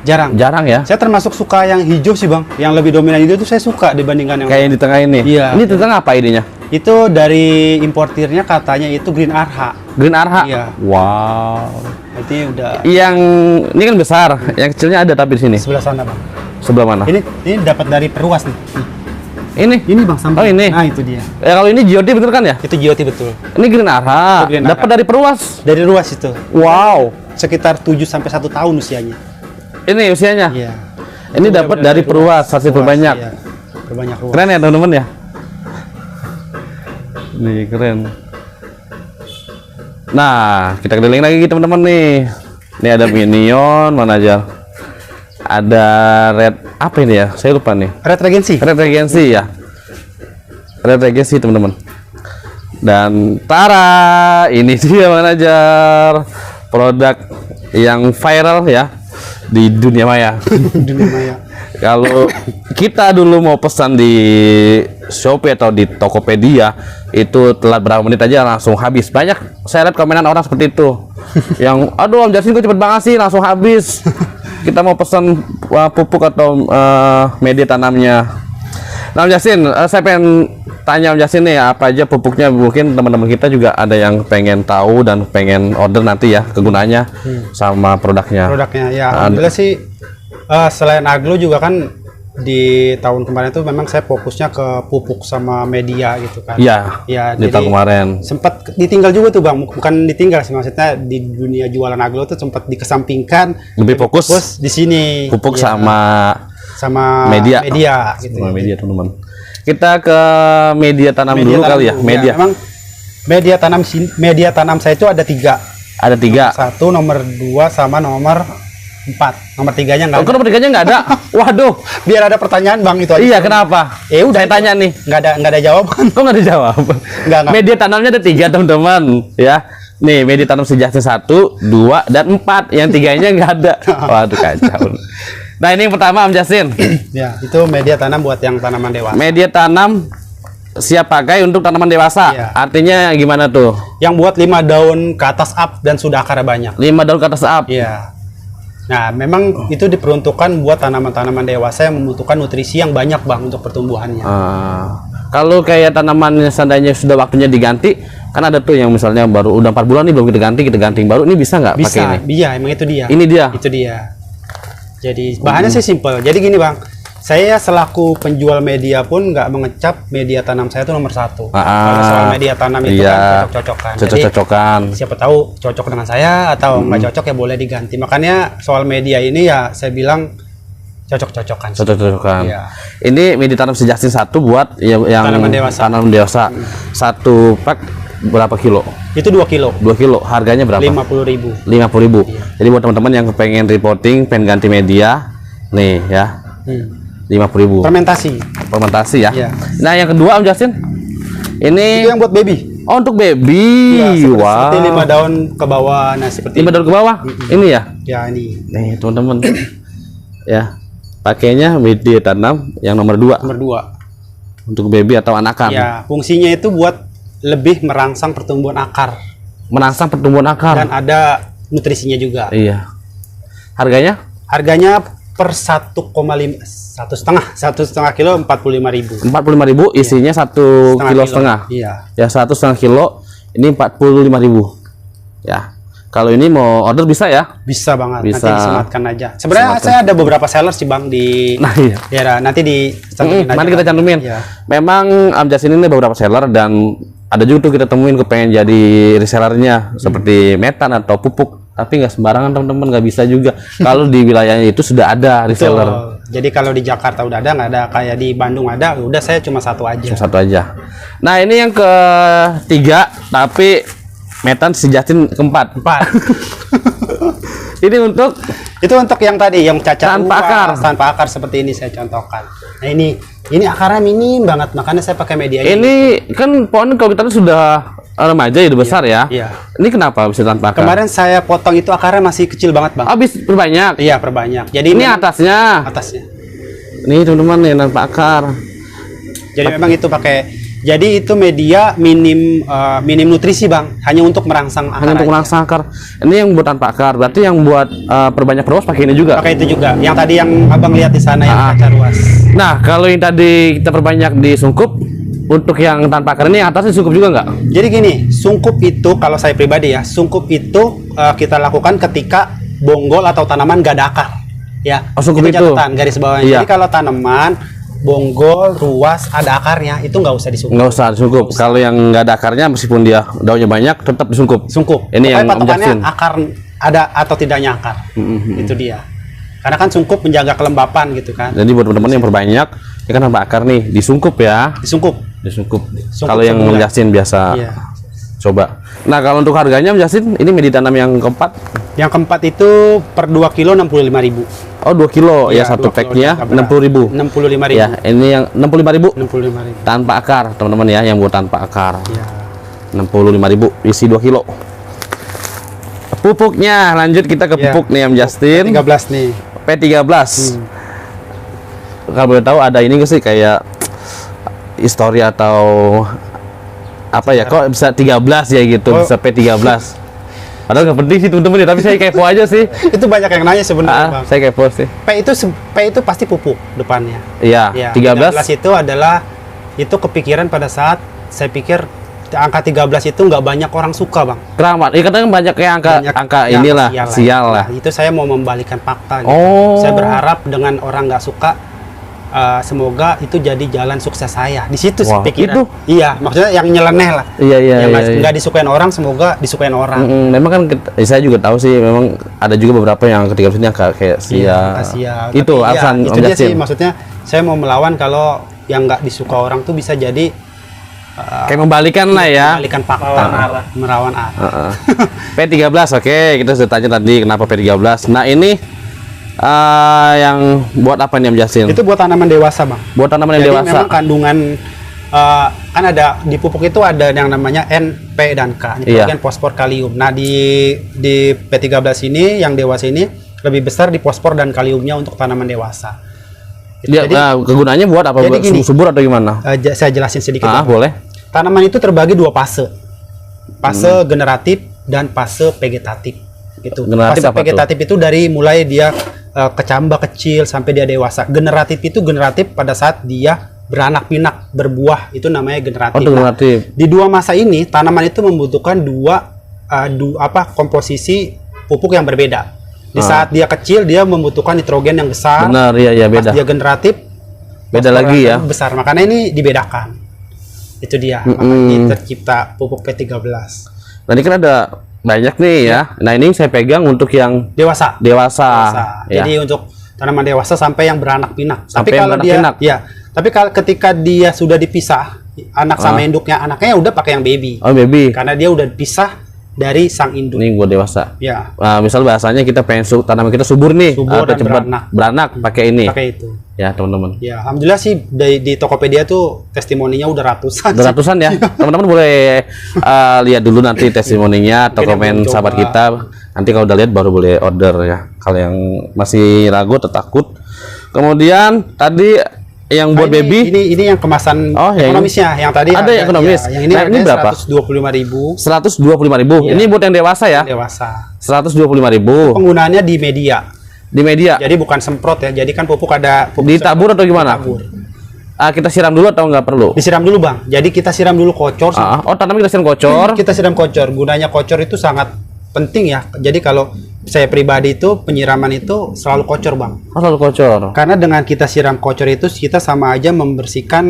jarang ya. Saya termasuk suka yang hijau sih bang. Yang lebih dominan itu tuh saya suka dibandingkan yang kayak yang di tengah ini. Iya. Ini di tengah apa idenya? Itu dari importirnya katanya itu Green Arha. Green Arha. Iya. Wow. Berarti udah. Yang ini kan besar, yang kecilnya ada tapi di sini. Sebelah sana bang. Sebelah mana? Ini dapat dari Perluas nih. Ini bang samping. Oh ini. Nah itu dia. Ya kalau ini GOT betul kan ya? Itu GOT betul. Ini Green Arha. Dapat dari Perluas. Dari Ruas itu. Wow. Sekitar 7 sampai 1 tahun usianya. Ini usianya? Iya. Ini dapat dari Perluas, hasil berbanyak. Iya. Berbanyak Ruas. Keren ya teman-teman ya. Nih keren. Nah kita keliling lagi teman-teman nih. Ini ada Minion mana aja? Ada Red apa ini ya? Saya lupa nih. Red Regency. Red Regency ya. Red Regency teman-teman. Dan tara, ini dia manajer produk yang viral ya di dunia maya. Dunia maya. Kalau kita dulu mau pesan di Shopee atau di Tokopedia, itu telat berapa menit aja langsung habis. Banyak saya lihat komenan orang seperti itu. Yang aduh Om Justin kok cepet banget sih, langsung habis. Kita mau pesan pupuk atau media tanamnya. Nah Om Justin, saya pengen tanya Om Justin nih, apa aja pupuknya, mungkin teman-teman kita juga ada yang pengen tahu dan pengen order nanti ya kegunaannya sama produknya. Produknya ya alhamdulillah sih, selain aglo juga kan di tahun kemarin itu memang saya fokusnya ke pupuk sama media gitu kan. Iya. Ya di tahun kemarin. Sempat sempat ditinggal juga tuh Bang, bukan ditinggal sih, maksudnya di dunia jualan aglo tuh sempat dikesampingkan, lebih fokus di sini pupuk ya, sama media gitu. Sama media teman-teman. Kita ke media tanam dulu kali ya. Media. Memang media tanam saya itu ada 3. Ada 3. Satu, nomor 2 sama nomor 4. Nomor 3-nya nggak ada. Nomor 3-nya nggak ada. Waduh, Biar ada pertanyaan Bang itu aja. iya kenapa? Udah Saya tanya nih. Nggak ada jawaban. Kok nggak dijawab? Nggak. Media tanamnya ada 3 teman-teman ya. Nih media tanam Sejahtin 1, 2, dan 4. Yang 3-nya nggak ada. Waduh kacau. Nah ini yang pertama Om Justin. Ya, itu media tanam buat yang tanaman dewasa. Media tanam siap pakai untuk tanaman dewasa. Iya. Artinya gimana tuh? Yang buat 5 daun ke atas up dan sudah akarnya banyak. 5 daun ke atas up. Iya. Nah, memang itu diperuntukkan buat tanaman-tanaman dewasa yang membutuhkan nutrisi yang banyak Bang untuk pertumbuhannya. Kalau kayak tanaman seandainya sudah waktunya diganti, kan ada tuh yang misalnya baru udah 4 bulan nih belum kita ganti yang baru, ini bisa nggak pakai ini? Bisa, emang itu dia. Ini dia. Itu dia. Jadi bahannya sih simple. Jadi gini Bang, saya selaku penjual media pun nggak mengecap media tanam saya itu nomor 1. Kalau soal media tanam itu kan cocok-cocokan. Cocok-cocokan. Jadi siapa tahu cocok dengan saya atau nggak cocok ya boleh diganti. Makanya soal media ini ya saya bilang cocok-cocokan. Cocok-cocokan. Iya. Ini media tanam Sejahtin 1 buat yang Tanaman dewasa. Tanaman dewasa. 1 pack berapa kilo? Itu 2 kilo. 2 kilo. Harganya berapa? 50.000. 50.000. Iya. Jadi buat teman-teman yang pengen reporting, pengen ganti media, nih ya. 50.000. Fermentasi ya. Iya. Nah, yang kedua Om Justin. Ini Itu yang buat baby. oh, untuk baby. Ya, Wah. seperti 5 daun ke bawah. Nah, seperti 5 daun ke bawah. Ini ya. Ya, ini. Nih, teman-teman. Ya. Pakainya media tanam yang nomor 2 Nomor 2. untuk baby atau anakan. Ya, fungsinya itu buat lebih merangsang pertumbuhan akar Merangsang pertumbuhan akar. dan ada nutrisinya juga. Iya. Harganya? Harganya per 1,5 kilo 45.000. 45.000, isinya 1,5 kilo. Iya. Ya, 1,5 kilo ini 45.000. Ya. Kalau ini mau order bisa ya? Bisa banget. Bisa. Nanti disematkan aja. Sebenarnya saya ada beberapa seller sih Bang di Nah, iya. daerah. Nanti cantumin aja, Nanti kita Bang. cantumin. Iya. Memang Om Justin ini beberapa seller dan ada juga tuh kita temuin kepengen jadi resellernya seperti metan atau pupuk, tapi nggak sembarangan teman-teman, nggak bisa juga. Kalau di wilayahnya itu sudah ada reseller. Betul. Jadi kalau di Jakarta udah ada, nggak ada, kayak di Bandung ada, udah saya cuma satu aja. Satu aja. Nah ini yang ketiga, tapi metan Sejahtin keempat. 4. Ini untuk Itu untuk yang tadi, yang cacat Tanpa akar. tanpa akar seperti ini saya contohkan. Nah ini akarnya minim banget, makanya saya pakai media ini kan pohon kalau kita sudah remaja ya, udah besar ya. Iya. Ini kenapa bisa tanpa akar? Kemarin saya potong itu akarnya masih kecil banget Bang. Habis berbanyak. Iya, perbanyak. Jadi Ini memang atasnya. atasnya. Nih teman-teman nih tanpa akar. Jadi memang itu pakai. Jadi itu media minim nutrisi Bang, hanya untuk merangsang akar. Hanya untuk aja. merangsang akar. Ini yang buat tanpa akar. Berarti yang buat perbanyak ruas pakai ini juga. Pakai itu juga. Yang tadi yang Abang lihat di sana yang kaca ruas. Nah, kalau yang tadi kita perbanyak di sungkup, untuk yang tanpa akar ini yang atasnya sungkup juga nggak? Jadi gini, sungkup itu kalau saya pribadi ya, sungkup itu kita lakukan ketika bonggol atau tanaman gak ada akar. Ya. Oh, sungkup itu. catatan garis bawahnya. Iya. Jadi kalau tanaman bonggol, ruas, ada akarnya, itu nggak usah disungkup. Nggak usah disungkup. Kalau yang nggak ada akarnya, meskipun dia daunnya banyak, tetap disungkup. Sungkup. Ini yang Om patokannya Justin. akar ada atau tidaknya akar. Itu dia. Karena kan sungkup menjaga kelembapan gitu kan. Jadi buat teman-teman yang perbanyak, ini kan tanpa akar nih, disungkup ya. Disungkup. Disungkup. Sungkup Kalau yang Om sebulan. Justin biasa Iya. coba. Nah, kalau untuk harganya Om Justin, ini media tanam yang keempat. Yang keempat itu per 2 kilo 65.000. Oh, 2 kilo ya, Iya, satu 2 kilo packnya jaga berat. 60.000. 65.000. Ya, ini yang 65.000 65.000. tanpa akar, teman-teman ya, yang buat tanpa akar. Ya. 65.000 isi 2 kilo. Pupuknya, lanjut kita ke Ya. pupuk nih Om Justin. 13 nih. P13. Kalau boleh tahu ada ini nggak sih kayak histori atau apa ya, kok bisa 13 ya gitu, bisa P13. Padahal nggak penting sih teman-teman ya, tapi saya kepo aja sih. Itu banyak yang nanya sebenarnya Bang. Saya kepo sih. P itu pasti pupuk depannya. Iya, Ya, 13. itu adalah itu kepikiran pada saat saya pikir angka 13 itu nggak banyak orang suka Bang. Keramat. Ya kadang banyak kayak angka yang inilah, sial lah. Nah, itu saya mau membalikan fakta. Gitu. Oh. Saya berharap dengan orang nggak suka semoga itu jadi jalan sukses saya. Di situ sih Wah, pikiran. itu? Iya, maksudnya yang nyeleneh lah. Iya, Yang iya. nggak disukain orang, semoga disukain orang. Memang kan saya juga tahu sih, memang ada juga beberapa yang ketika sini kayak sia. Itu Tapi alasan itu Om dia Justin. sih, maksudnya saya mau melawan kalau yang nggak disuka orang tuh bisa jadi Kayak membalikan lah ya. membalikan fakta, merawan arah. P13, oke, kita sudah tanya tadi kenapa P13. Nah ini yang buat apa nih Om Justin? Itu buat tanaman dewasa, Bang. Buat tanaman yang Jadi dewasa. memang kandungan kan ada di pupuk itu ada yang namanya N, P dan K, Iya. nitrogen, fosfor, kalium. Nah, di P13 ini yang dewasa ini lebih besar di fosfor dan kaliumnya untuk tanaman dewasa. Dia kegunaannya buat apa? jadi Buat gini, subur atau gimana? Saya jelasin sedikit. Bang. Boleh. Tanaman itu terbagi dua fase. Fase generatif dan fase vegetatif. Gitu. Generatif Fase apa tuh? vegetatif itu dari mulai dia kecambah kecil sampai dia dewasa. Generatif itu generatif pada saat dia beranak pinak, berbuah, itu namanya generatif. Oh, generatif. Di dua masa ini tanaman itu membutuhkan dua komposisi pupuk yang berbeda. Di saat dia kecil dia membutuhkan nitrogen yang besar. Benar, iya Pas beda. dia generatif Beda fosfor lagi ya. akan besar. Makanya ini dibedakan. Itu dia. Makanya tercipta pupuk P13. Nah ini kan ada banyak nih ya. Nah ini saya pegang untuk yang Dewasa. dewasa. Ya. Jadi untuk tanaman dewasa sampai yang beranak pinak. Sampai yang beranak pinak. Ya. Tapi kalau ketika dia sudah dipisah, anak sama induknya, anaknya udah pakai yang baby. Oh baby. Karena dia udah dipisah dari sang induk. Ini buat dewasa. Ya. Nah, misal bahasanya kita pengen tanaman kita subur nih, Subur atau dan cepat beranak pakai ini. Pakai itu. Ya teman-teman. Ya, alhamdulillah sih di Tokopedia tuh testimoninya udah ratusan. Udah ratusan ya. Teman-teman boleh lihat dulu nanti testimoninya atau Mungkin yang komen belum sahabat coba. kita. Nanti kalau udah lihat baru boleh order ya. Kalau yang masih ragu atau takut. Kemudian tadi yang buat Nah, baby ini yang kemasan Oh, yang ekonomisnya. Yang tadi ada yang ekonomis. Ya, yang ini Nah, ini harganya berapa? 125.000 125.000. Iya. Ini buat yang dewasa ya. dewasa. 125.000 Penggunaannya di media. di media. Jadi bukan semprot ya. Jadi kan pupuk ada pupuk Ditabur atau gimana? ditabur. Kita siram dulu atau nggak perlu? Disiram dulu, Bang. Jadi kita siram dulu kocor. Oh, tanaman kita siram kocor. Kita siram kocor. Gunanya kocor itu sangat penting ya. Jadi kalau saya pribadi itu penyiraman itu selalu kocor, Bang. Oh, selalu kocor. Karena dengan kita siram kocor itu kita sama aja membersihkan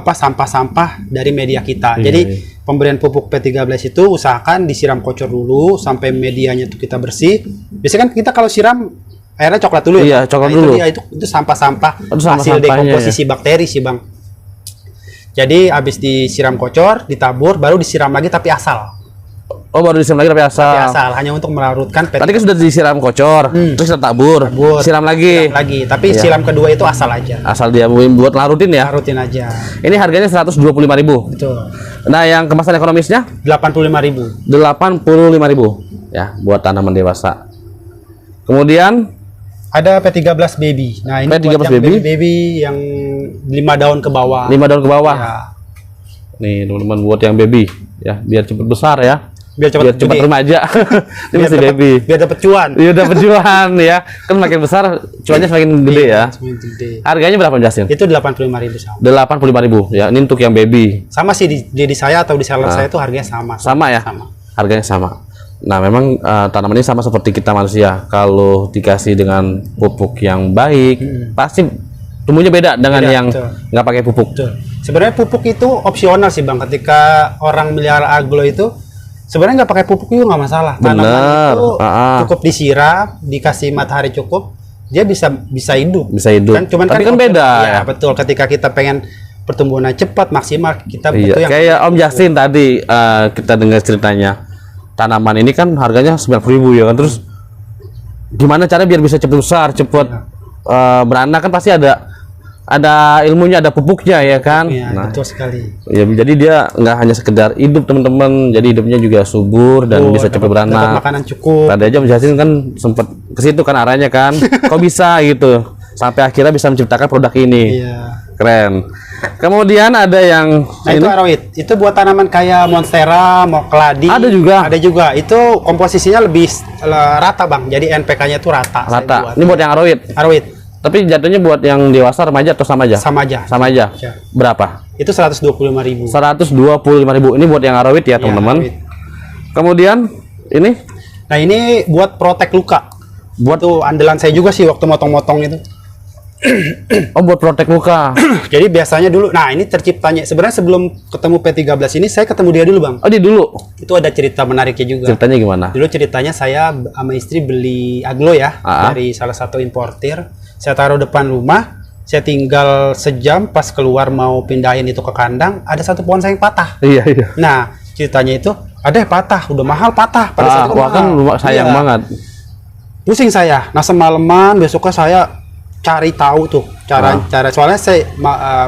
sampah-sampah dari media kita. Iya, Jadi pemberian pupuk P13 itu usahakan disiram kocor dulu sampai medianya itu kita bersih. Biasanya kan kita kalau siram airnya coklat dulu Iya, ya. coklat Nah, dulu. Itu sampah-sampah Itu hasil sampah-sampahnya dekomposisi bakteri sih, Bang. Jadi habis disiram kocor, ditabur, baru disiram lagi tapi asal. Oh, baru disiram lagi tapi Tapi asal. asal hanya untuk melarutkan Tadi kan sudah disiram kocor, terus kita tabur, siram lagi. Siram lagi. Tapi Iya. siram kedua itu asal aja. Asal dia buat larutin ya. Larutin aja. Ini harganya 125.000. Betul. Nah, yang kemasan ekonomisnya 85.000. 85.000 ya buat tanaman dewasa. Kemudian Ada P13 baby. Nah, ini P13 buat yang baby? baby yang 5 daun ke bawah. 5 daun ke bawah. Ya. Nih, teman-teman buat yang baby ya, biar cepat besar ya. Biar cepat gede. remaja. Ini masih dapet- baby. Biar dapat cuan. Iya, dapat cuan ya. Kan makin besar cuannya semakin gede ya. Semakin gede. Harganya berapa, Justin? Itu 85.000 sama. 85.000 ya. Ini untuk yang baby. Sama sih di saya atau di seller saya itu harganya sama. Sama ya? Sama. Harganya sama. Nah, memang tanaman ini sama seperti kita manusia. Kalau dikasih dengan pupuk yang baik, pasti tumbuhnya beda dengan Beda, yang betul. nggak pakai pupuk. Betul. Sebenarnya pupuk itu opsional sih, Bang. Ketika orang melihara aglo itu sebenarnya nggak pakai pupuk juga nggak masalah. Tanaman Bener. itu cukup disiram, dikasih matahari cukup, dia bisa hidup. Bisa hidup. Cuman Tapi kan beda ya, ya. betul. Ketika kita pengen pertumbuhannya cepat, maksimal, kita Iya, butuh yang kayak Om Justin tadi kita dengar ceritanya. Tanaman ini kan harganya 90.000 ya kan. Terus gimana cara biar bisa cepat besar, cepat beranak, kan pasti ada ilmunya, ada pupuknya ya kan. ya, Nah, betul sekali. ya jadi dia nggak hanya sekedar hidup teman-teman, jadi hidupnya juga subur dan bisa cepat Dapat beranak. makanan cukup. Tadi aja Om Justin kan sempat ke situ kan arahnya kan. Kok bisa gitu sampai akhirnya bisa menciptakan produk ini. Iya. Keren. Kemudian ada yang Nah, itu aroid. Itu buat tanaman kayak monstera, keladi. Ada juga? Ada juga. Itu komposisinya lebih rata, Bang. Jadi NPK-nya itu rata. saya rata. buat. Ini buat yang aroid. Aroid Tapi jatuhnya buat yang dewasa, remaja atau sama aja? sama aja. Sama aja. Ya. Berapa? Itu 125.000. 125.000. Ini buat yang aroid ya, teman-teman. aroid. Kemudian ini Nah, ini buat protek luka. buat Itu andalan saya juga sih waktu motong-motong itu. Oh, buat protek muka. Jadi biasanya dulu, nah ini terciptanya sebenarnya sebelum ketemu P13 ini saya ketemu dia dulu bang. Oh, di dulu. Itu ada cerita menariknya juga. Ceritanya gimana? Dulu ceritanya saya sama istri beli aglo ya dari salah satu importir. Saya taruh depan rumah, saya tinggal sejam pas keluar mau pindahin itu ke kandang, ada satu pohon sayang patah. Iya, iya. Nah ceritanya itu ada yang patah, udah mahal patah. Pada saat itu wah kan sayang banget. Pusing saya. Nah semalaman besoknya saya cari tahu tuh cara soalnya saya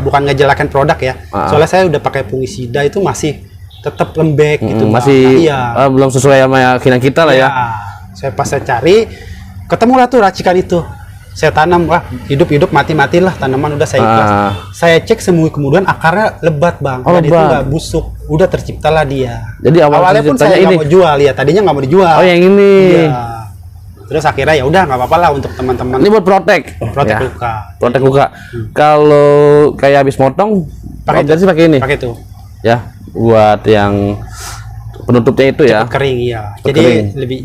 bukan ngejelekin produk ya. Soalnya saya udah pakai fungisida itu masih tetap lembek gitu. Masih belum sesuai sama keyakinan kita lah ya. Saya cari, ketemulah tuh racikan itu. Saya tanam, hidup mati-matilah tanaman udah saya ikhlas. Saya cek semua kemudian akarnya lebat bang. Dan itu nggak busuk, udah terciptalah dia. Jadi awalnya pun saya nggak mau jual ya, tadinya nggak mau dijual. Oh yang ini. Iya. Terus akhirnya ya udah nggak apa-apa lah untuk teman-teman. Ini buat protek ya. Luka. Protek luka. Kalau kayak habis motong, pakai sih pakai ini. Pakai itu. Ya, buat yang penutupnya itu ya. Cepat kering ya. Jadi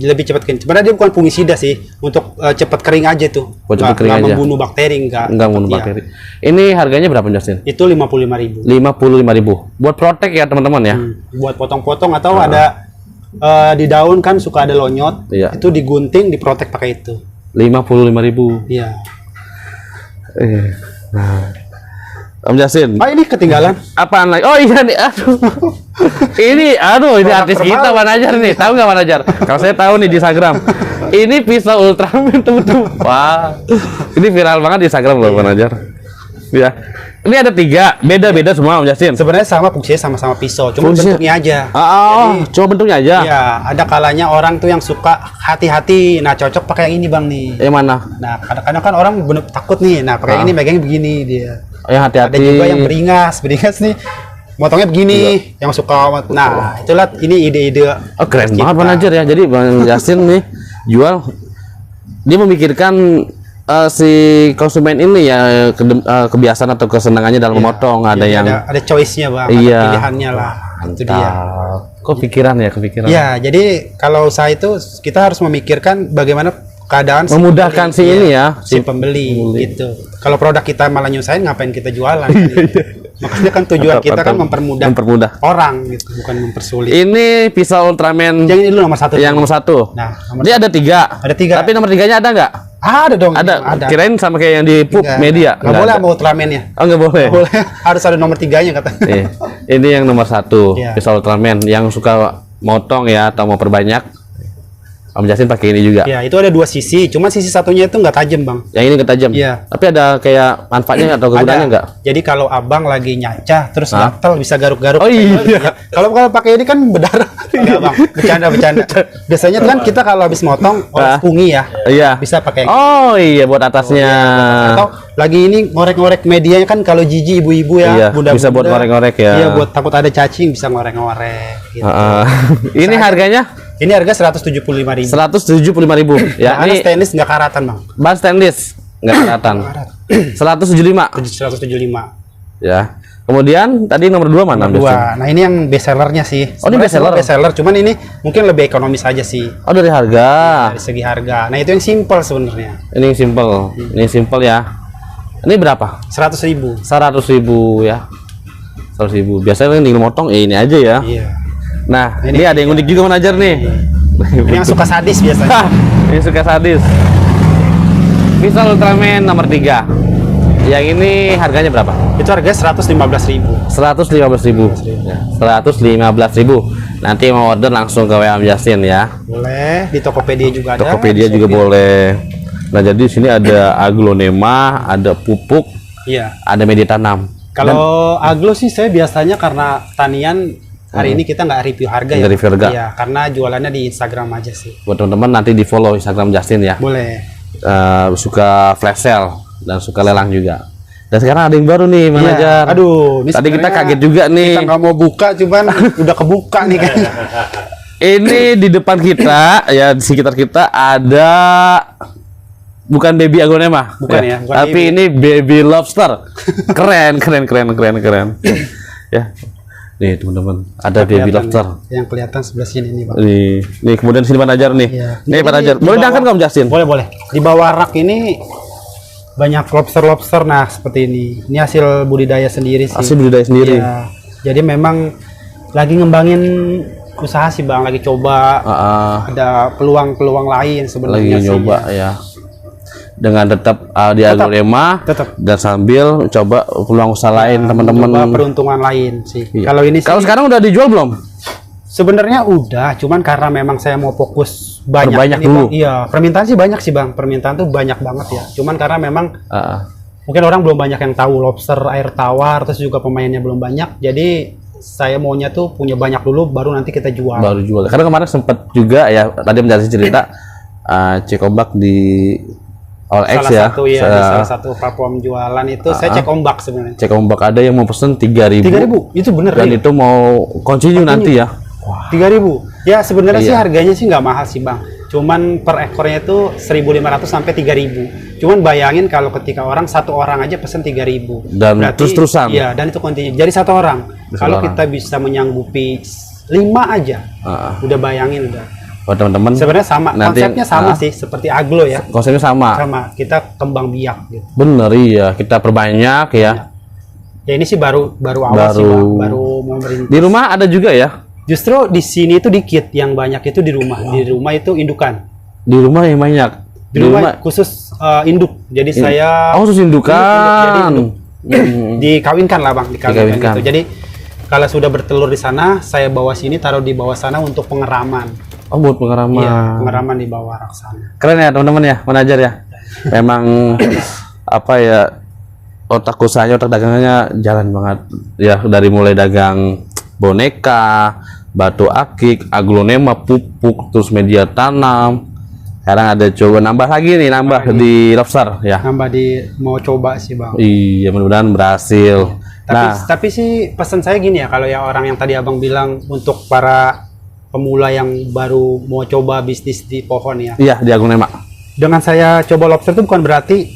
lebih cepat kering. Sebenarnya dia bukan fungisida sih, untuk cepat kering aja tuh. Cepat kering aja. Membunuh bakteri enggak membunuh bakteri. Ini harganya berapa Justin? Itu 55.000. 55.000. Buat protek ya teman-teman ya. Buat potong-potong atau ada di daun kan suka ada lonyot, itu digunting, diprotek pakai itu. 55.000. Iya. Nah, Om Justin. Ini ketinggalan. Apaan lagi? Oh iya nih, aduh. ini artis kita Manajer nih. Tahu nggak Manajer? Kalau saya tahu nih di Instagram. Ini pisau Ultraman tuh. Wah, ini viral banget di Instagram loh Manajer. Ya. Ini ada 3, beda-beda semua Om Justin. Sebenarnya sama fungsinya sama-sama pisau, cuma bentuknya aja. Cuma bentuknya aja. Iya, ada kalanya orang tuh yang suka hati-hati. Nah, cocok pakai yang ini Bang nih. Yang mana? Nah, kadang-kadang kan orang bener takut nih. Nah, pakai ini megangnya begini dia. Yang hati-hati. Ada juga yang beringas nih. Motongnya begini, yang suka. Nah, itulah ini ide-ide. Oh, keren banget Manajer ya. Jadi Bang Justin nih jual, dia memikirkan si konsumen ini ya kebiasaan atau kesenangannya dalam memotong. Ada yang ada choice-nya Bang, ada pilihannya lah. Itu dia. Kok kepikiran. Ya, jadi kalau saya itu kita harus memikirkan bagaimana keadaan memudahkan si pembeli gitu. Kalau produk kita malah nyusahin, ngapain kita jualan? Makanya kan tujuan kita kan mempermudah orang gitu, bukan mempersulit. Ini pisau Ultraman yang ini dulu nomor 1. Yang nomor 1. Nah, dia ada 3. Ada 3. Tapi nomor 3-nya ada nggak? Ada dong. Ada. Kirain sama kayak yang di Pup Media. Nggak boleh sama Ultraman ya. Oh, nggak boleh. Nggak boleh. Harus ada nomor 3-nya katanya. Ini yang nomor 1. Pisau Ultraman yang suka motong ya atau mau perbanyak. Om Justin pakai ini juga. Ya, itu ada 2 sisi. Cuma sisi satunya itu nggak tajam, Bang. Yang ini nggak tajam. Iya. Tapi ada kayak manfaatnya atau kegunaannya nggak? Jadi kalau abang lagi nyacah terus gatal bisa garuk-garuk. Oh iya. Kalau pakai ini kan berdarah. Enggak, Bang. Bercanda. Biasanya kan kita kalau habis motong pungi ya. Iya. Bisa pakai. Oh iya, buat atasnya. Atau lagi ini ngorek-ngorek medianya kan kalau jijik ibu-ibu ya, bunda-bunda. Bisa buat ngorek-ngorek ya. Iya, buat takut ada cacing bisa ngorek-ngorek gitu. Ini harganya? Ini harga 175.000. 175.000. Ya, ini stainless nggak karatan, Bang. Ban stainless nggak karatan. 175. Ya. Kemudian tadi nomor 2 mana? Nomor 2. Nah, ini yang best sellernya sih. Oh, ini best seller. Cuman ini mungkin lebih ekonomis aja sih. Oh, dari harga. Dari segi harga. Nah, itu yang simple sebenarnya. Ini yang simple. Ini simple ya. Ini berapa? 100.000. 100.000 ya. 100.000. Biasanya yang motong ini aja ya. Iya. Nah, ini ada yang unik juga Manajer nih. Ini yang suka sadis biasanya. Ini suka sadis. Pisau Ultraman nomor 3. Yang ini harganya berapa? Itu harganya 115.000. 115.000. Ya, 115.000. Nanti mau order langsung ke WA Om Justin ya. Boleh, di Tokopedia juga ada. Tokopedia juga boleh. Nah, jadi di sini ada aglonema, ada pupuk. Iya. Ada media tanam. Kalau aglo sih saya biasanya karena tanian hari ini kita nggak review harga ya. Review harga. Iya, karena jualannya di Instagram aja sih. Buat teman-teman nanti di follow Instagram Justin ya. Boleh. Suka flash sale dan suka lelang juga. Dan sekarang ada yang baru nih Manajer. Iya. Aduh, tadi kita kaget juga nih. Kita nggak mau buka, cuman udah kebuka nih kayaknya. Ini di depan kita ya, di sekitar kita ada bukan baby aglonema. Bukan ya. Bukan tapi ini baby lobster. Keren. Ya. Nih teman-teman, ada baby lobster. Yang kelihatan sebelah sini nih, Bang. Nih kemudian sini Manajer nih. Iya. Nih Manajer. Boleh diangkat Om Justin? Boleh. Di bawah rak ini banyak lobster. Nah, seperti ini. Ini hasil budidaya sendiri sih. Hasil budidaya sendiri. Ya, jadi memang lagi ngembangin usaha sih Bang, lagi coba. Ada peluang-peluang lain sebenarnya. Lagi nyoba ya. Dengan tetap di aglonema dan sambil coba peluang usaha lain teman-teman. Coba peruntungan lain sih. Iya. Kalau ini sih, kalau sekarang udah dijual belum? Sebenarnya udah, cuman karena memang saya mau fokus banyak ini, dulu. Bang. Iya, permintaan sih banyak sih Bang. Permintaan tuh banyak banget ya. Cuman karena memang mungkin orang belum banyak yang tahu lobster air tawar, terus juga pemainnya belum banyak. Jadi saya maunya tuh punya banyak dulu, baru nanti kita jual. Baru jual. Karena kemarin sempat juga ya, tadi menjadi cerita cek ombak di All X ya. Di salah satu platform jualan itu saya cek ombak sebenarnya. Cek ombak ada yang mau pesen 3.000. 3.000 itu bener. Dan itu mau continue nanti ya. 3.000. Ya sebenarnya sih harganya sih nggak mahal sih Bang. Cuman per ekornya itu 1.500 sampai 3.000. Cuman bayangin kalau ketika satu orang aja pesen 3.000. Dan terus-terusan. Iya, dan itu kontinu. Jadi satu orang. Kalau kita bisa menyanggupi 5 aja. Udah bayangin udah. Oh, teman-teman. Sebenarnya sama, konsepnya sama sih seperti aglo ya. Konsepnya sama. Sama, kita kembang biak gitu. Bener iya, kita perbanyak ya. Ya ini sih baru awal sih Bang, baru mau merintis. Di rumah ada juga ya? Justru di sini itu dikit, yang banyak itu di rumah. Di rumah itu indukan. Di rumah yang banyak. Di rumah khusus induk. Jadi saya khusus indukan. Dikawinkan lah Bang, dikawinkan gitu. Jadi kalau sudah bertelur di sana, saya bawa sini, taruh di bawah sana untuk pengeraman. Oh, buat pengeraman. Iya, pengeraman di bawah rak sana. Keren ya teman-teman ya, manajer ya. Memang apa ya, otak usahanya, otak dagangannya jalan banget. Ya dari mulai dagang boneka, batu akik, aglonema, pupuk, terus media tanam. Sekarang ada coba nambah lagi nih, di lobster ya. Mau coba sih Bang. Iya, mudah-mudahan berhasil. Tapi sih pesan saya gini ya, kalau ya orang yang tadi Abang bilang untuk para pemula yang baru mau coba bisnis di pohon ya. Iya, di aglonema. Dengan saya coba lobster itu bukan berarti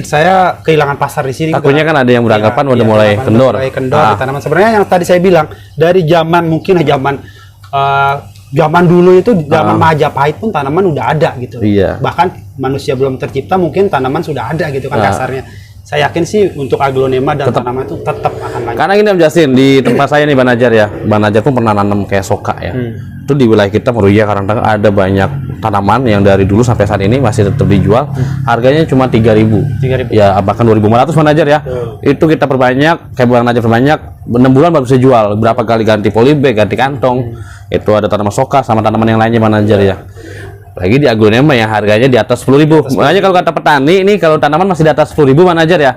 saya kehilangan pasar di sini. Takutnya kan ada yang beranggapan udah mulai kendor. Di tanaman. Sebenarnya yang tadi saya bilang dari zaman zaman dulu itu zaman Majapahit pun tanaman udah ada gitu. Iya. Bahkan manusia belum tercipta mungkin tanaman sudah ada gitu kan kasarnya. Saya yakin sih untuk aglonema dan tanaman itu tetap akan lanjut. Karena gini Om Justin, di tempat saya nih Bang Najar ya. Bang Najar pun pernah nanam kayak soka ya. Itu di wilayah kita Meruya Karangtengah ada banyak tanaman yang dari dulu sampai saat ini masih tetap dijual. Harganya cuma 3.000. Ya bahkan 2.500 Bang Najar ya. Itu kita perbanyak, kayak Bang Najar perbanyak, 6 bulan baru bisa jual. Berapa kali ganti polybag, ganti kantong. Itu ada tanaman soka sama tanaman yang lainnya Bang Najar ya. Lagi di aglonema yang harganya di atas 10.000. Makanya kalau kata petani ini kalau tanaman masih di atas 10.000 manajer ya.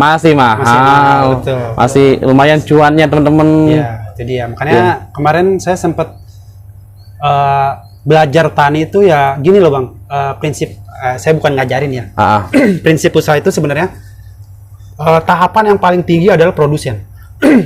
Masih mahal. Masih lumayan cuannya teman-teman. Iya, itu dia. Makanya kemarin saya sempat belajar tani itu ya gini loh Bang. Prinsip saya bukan ngajarin ya. Prinsip usaha itu sebenarnya tahapan yang paling tinggi adalah produsen.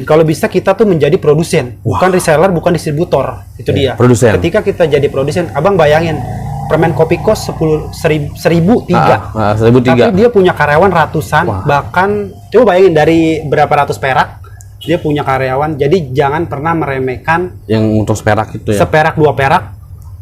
Kalau bisa kita tuh menjadi produsen, bukan reseller, bukan distributor. Itu dia. Produsen. Ketika kita jadi produsen, Abang bayangin permen kopi kos 1.003. 1.003. Tapi dia punya karyawan ratusan, bahkan coba bayangin dari berapa ratus perak dia punya karyawan. Jadi jangan pernah meremehkan yang untuk seperak itu ya. Seperak 2 perak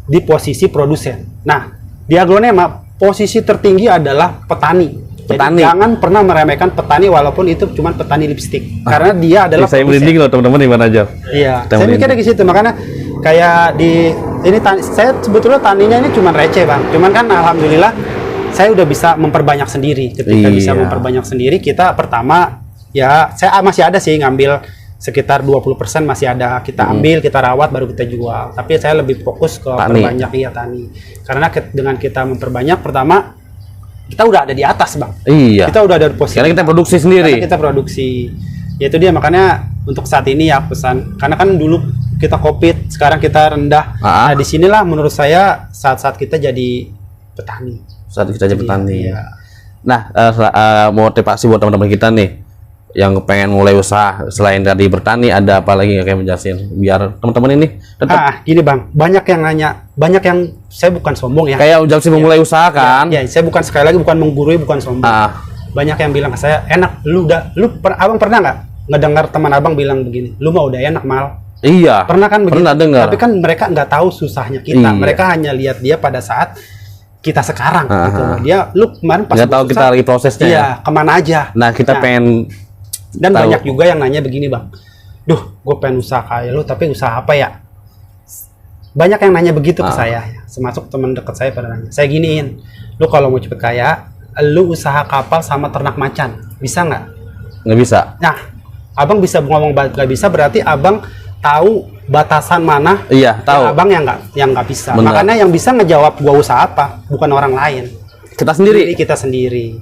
di posisi produsen. Nah, di aglonema posisi tertinggi adalah petani. Jadi jangan pernah meremehkan petani walaupun itu cuma petani lipstik. Karena dia adalah saya merinding loh teman-teman di mana aja. Iya, saya mikirnya di situ. Makanya kayak di ini saya sebetulnya taninya ini cuma receh Bang. Cuman kan alhamdulillah saya udah bisa memperbanyak sendiri. Ketika bisa memperbanyak sendiri, kita pertama ya saya masih ada sih ngambil sekitar 20% masih ada kita ambil, kita rawat baru kita jual. Tapi saya lebih fokus ke perbanyak tani. Karena dengan kita memperbanyak pertama kita udah ada di atas Bang. Iya. Kita udah ada di posisi. Karena kita produksi sendiri. Karena kita produksi. Ya itu dia makanya untuk saat ini ya pesan. Karena kan dulu kita COVID, sekarang kita rendah. Nah disinilah menurut saya saat-saat kita jadi petani. Saat kita jadi petani. Iya. Nah motivasi buat teman-teman kita nih yang pengen mulai usaha selain tadi bertani ada apa lagi kayak menjelasin biar teman-teman ini tetap gini Bang, banyak yang nanya, banyak yang saya bukan sombong ya kayak Justin memulai usaha kan ya, saya bukan sekali lagi bukan menggurui, bukan sombong. Banyak yang bilang ke saya enak, Abang pernah nggak ngedengar teman Abang bilang begini, lu mah udah enak Mal? Iya, pernah kan begitu? Pernah dengar. Tapi kan mereka nggak tahu susahnya kita. Mereka hanya lihat dia pada saat kita sekarang gitu. Dia lu kemarin pas nggak tahu susah, kita lagi prosesnya iya, ya. kemana aja. Nah, kita pengen dan tahu. banyak juga yang nanya begini, Bang. Duh, gue pengen usaha kayak lu, tapi usaha apa ya? Banyak yang nanya begitu ke saya, ya. Termasuk teman dekat saya pada nanya. Saya giniin, lu kalau mau cepet kaya, lu usaha kapal sama ternak macan, bisa nggak? Nggak bisa. Nah, abang bisa ngomong nggak bisa, berarti abang tahu batasan mana? Iya, tahu. Abang yang nggak bisa. Bener. Makanya yang bisa ngejawab gua usaha apa, bukan orang lain. Kita sendiri. Kita sendiri.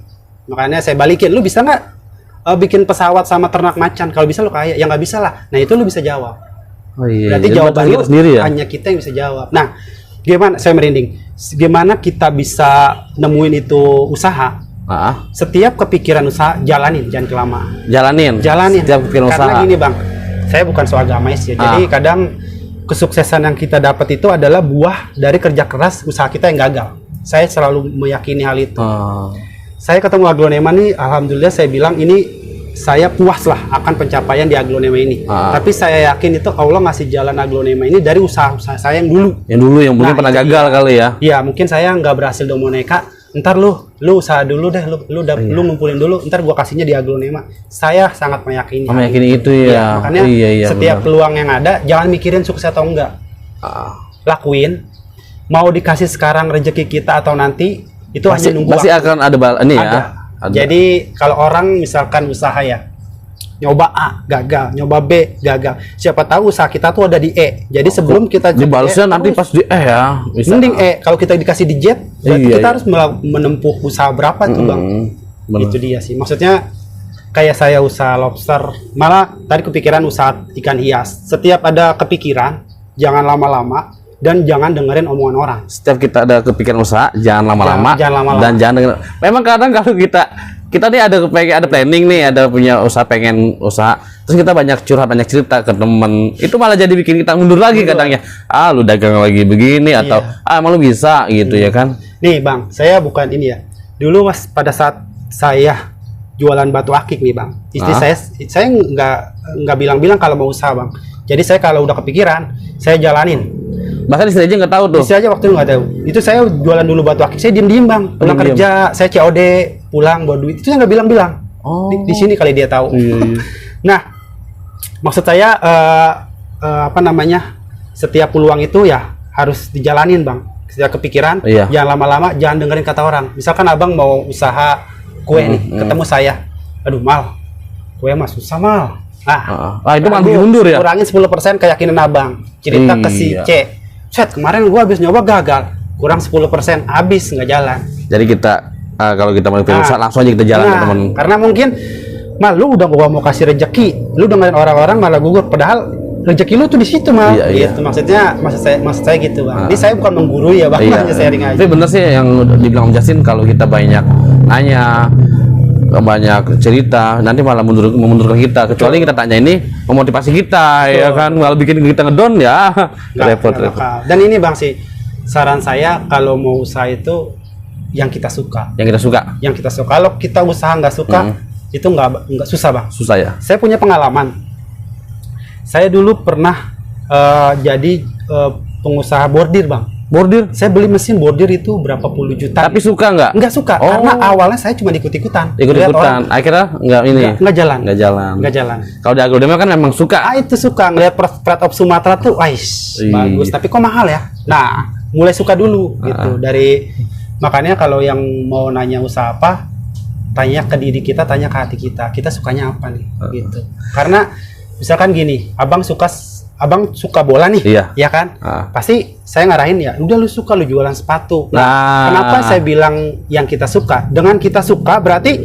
Makanya saya balikin, lu bisa nggak bikin pesawat sama ternak macan? Kalau bisa lu kaya, ya nggak bisa lah. Nah itu lu bisa jawab. Oh iya. Berarti jadi jawaban kita lu sendiri ya. hanya kita yang bisa jawab. Nah, gimana? Saya merinding. Gimana kita bisa nemuin itu usaha? Setiap kepikiran usaha jalanin, jangan kelamaan. Jalanin. Setiap kepikiran usaha. Karena gini, Bang, saya bukan so agamais ya. Jadi kadang kesuksesan yang kita dapat itu adalah buah dari kerja keras usaha kita yang gagal. Saya selalu meyakini hal itu. Saya ketemu Aglonema nih, alhamdulillah saya bilang ini saya puas lah akan pencapaian di Aglonema ini. Tapi saya yakin itu Allah ngasih jalan Aglonema ini dari usaha-usaha saya yang dulu. Yang mungkin pernah gagal kali ya. Iya, mungkin saya nggak berhasil di Moneka. Ntar lu usaha dulu deh, lu ngumpulin dulu. Ntar gua kasihnya di Aglonema. Saya sangat meyakini. Meyakini itu ya. Makanya setiap peluang yang ada, jangan mikirin sukses atau enggak. Lakuin. Mau dikasih sekarang rezeki kita atau nanti itu hanya nunggu pasti waktu. akan ada ini ya. Ada. Jadi kalau orang misalkan usaha ya, nyoba A gagal, nyoba B gagal, siapa tahu usaha kita tuh ada di E. Jadi sebelum kita dibalasnya nanti pas di E ya. Mending E. Kalau kita dikasih di Z, berarti kita harus menempuh usaha berapa tuh, Bang. Itu dia sih. Maksudnya kayak saya usaha lobster, malah tadi kepikiran usaha ikan hias. Setiap ada kepikiran, jangan lama-lama. Dan jangan dengerin omongan orang. Setiap kita ada kepikiran usaha, jangan lama-lama. Dan jangan dengerin. Memang kadang kalau kita nih ada planning nih, ada punya usaha, pengen usaha, terus kita banyak curhat, banyak cerita ke temen, itu malah jadi bikin kita mundur lagi kadang ya. Lu dagang lagi begini atau emang lu bisa gitu ya kan. Nih Bang, saya bukan ini ya. Dulu Mas, pada saat saya jualan batu akik nih Bang, istri saya nggak bilang-bilang kalau mau usaha Bang. Jadi saya kalau udah kepikiran, saya jalanin. Bahkan istri aja nggak tahu tuh. Istri aja waktu itu nggak tahu. Itu saya jualan dulu batu akik, saya diem Bang. Pulang kerja, saya COD, pulang bawa duit. Itu saya nggak bilang-bilang. Di sini kali dia tahu. Nah, maksud saya apa namanya? Setiap peluang itu ya harus dijalanin Bang. Setiap kepikiran, jangan lama-lama, jangan dengerin kata orang. Misalkan Abang mau usaha kue nih, ketemu saya, aduh Mal, kue mah susah Mal. Itu malah mundur ya. Kurangin 10% keyakinan Abang. Cerita ke si C. Set, kemarin gua habis nyoba gagal. Kurang 10%, habis nggak jalan. Jadi kita kalau kita mau usaha langsung aja kita jalan ke teman. Karena mungkin Mal, lu udah gua mau kasih rezeki, lu dengerin orang-orang malah gugur, padahal rezeki lu tuh di situ Mal. Gitu. Maksud saya gitu Bang. Ini saya bukan menggurui ya Bang, hanya sharing aja. Tapi bener sih yang dibilang Om Justin, kalau kita banyak nanya, banyak cerita, nanti malah memundurkan kita. Kecuali kita tanya ini memotivasi kita, ya kan, malah bikin kita ngedon ya. Repot. Dan ini Bang sih, saran saya kalau mau usaha itu yang kita suka. Yang kita suka. Kalau kita usaha nggak suka, itu nggak susah Bang. Susah ya. Saya punya pengalaman. Saya dulu pernah jadi pengusaha bordir Bang. Bordir? Saya beli mesin bordir itu berapa puluh juta. Tapi suka nggak? Nggak suka, karena awalnya saya cuma ikut-ikutan. Akhirnya nggak jalan. Kalau di Aglonema kan memang suka. Itu suka ngeliat Pride of Sumatera tuh, bagus. Tapi kok mahal ya? Nah, mulai suka dulu gitu. Makanya kalau yang mau nanya usaha apa, tanya ke diri kita, tanya ke hati kita. Kita sukanya apa nih? Gitu. Karena misalkan gini, Abang suka bola nih, ya kan? Pasti saya ngarahin ya, udah lu suka, lu jualan sepatu. Kenapa saya bilang yang kita suka? Dengan kita suka berarti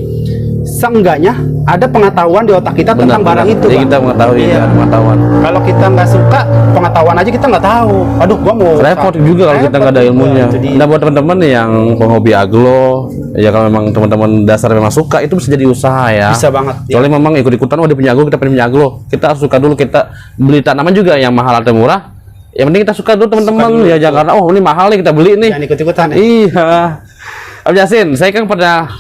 seenggaknya ada pengetahuan di otak kita tentang barang itu. Jadi kita mengetahui pengetahuan. Kalau kita nggak suka, pengetahuan aja kita nggak tahu. Aduh, gua mau. Repot juga kalau kita nggak ada ilmunya. Nah, buat teman-teman yang penghobi aglo, ya kalau memang teman-teman dasar memang suka, itu bisa jadi usaha ya. Bisa banget. Soalnya memang ikut-ikutan, dia punya aglo, kita pengen punya aglo. Kita harus suka dulu, kita beli tanaman juga yang mahal atau murah. Yang penting kita suka dulu teman-teman ya, jangan karena ini mahal nih kita beli nih. Jangan ikut-ikutan ya. Iya. Om Justin, saya kan pernah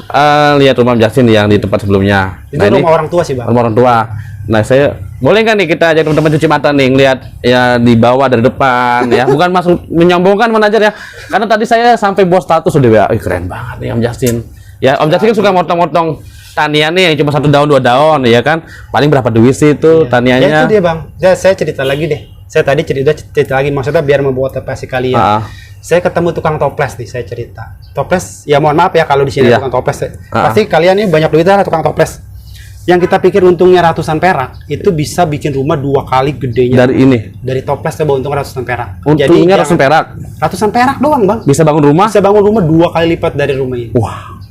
lihat rumah Om Justin yang di tempat sebelumnya. Itu rumah orang tua sih Bang. Rumah orang tua. Nah, saya Boleh nggak nih kita ajak teman-teman cuci mata nih, ngeliat ya di bawah dari depan ya, bukan masuk menyombongkan manajer ya. Karena tadi saya sampai buat status udah ya, keren banget nih Om Justin. Ya Om Justin kan suka motong-motong tanian nih yang cuma 1 daun 2 daun ya kan. Paling berapa duit sih itu taniannya? Ya itu dia Bang. Ya, saya cerita lagi deh. Saya tadi cerita lagi maksudnya biar membuat motivasi kalian. Saya ketemu tukang toples nih, saya cerita. Toples, ya mohon maaf ya kalau di sini tukang toples. Pasti kalian ini banyak duitnya tukang toples. Yang kita pikir untungnya ratusan perak, itu bisa bikin rumah 2 kali gedenya. Dari ini? Dari toples coba untung ratusan perak. Untungnya ratusan perak? Ratusan perak doang Bang. Bisa bangun rumah? Bisa bangun rumah 2 kali lipat dari rumah ini. Wah.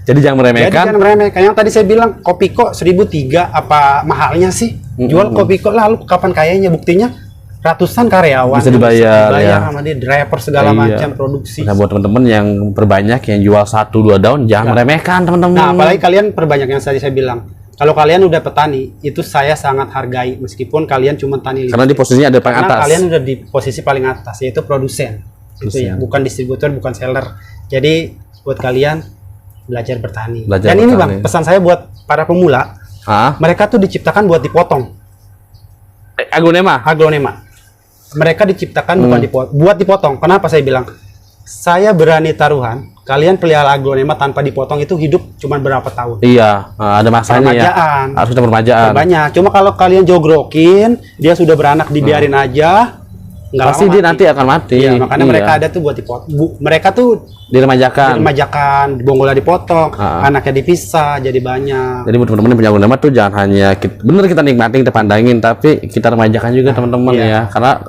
Jadi jangan meremehkan. Jadi jangan meremehkan. Yang tadi saya bilang Kopiko 1.003 apa mahalnya sih? Jual Kopiko lalu kapan kayanya? Buktinya ratusan karyawan bisa dibayar ya. Sama dia driver segala macam produksi. Nah buat teman-teman yang perbanyak yang jual 1-2 daun jangan meremehkan teman-teman. Nah apalagi kalian perbanyak yang tadi saya bilang. Kalau kalian udah petani, itu saya sangat hargai meskipun kalian cuma tani. Karena di posisinya ada paling atas. Kalian udah di posisi paling atas, yaitu produsen. Itu ya, bukan distributor, bukan seller. Jadi buat kalian belajar bertani. Dan ini Bang, pesan saya buat para pemula. Mereka tuh diciptakan buat dipotong. Aglonema. Mereka diciptakan bukan buat dipotong. Kenapa saya bilang? Saya berani taruhan, kalian pelihara aglonema tanpa dipotong itu hidup cuma berapa tahun? Iya, ada masanya ya. Harus kita permajaan. Banyak. Cuma kalau kalian jogrokin, dia sudah beranak dibiarin aja, nggak pasti dia nanti akan mati. Iya, makanya mereka ada tuh buat dipotong. Mereka tuh diremajakan, bonggolnya dipotong, anaknya dipisah, jadi banyak. Jadi buat teman-teman yang punya aglonema tuh jangan hanya bener kita nikmatin, kita pandangin, tapi kita remajakan juga teman-teman ya. Karena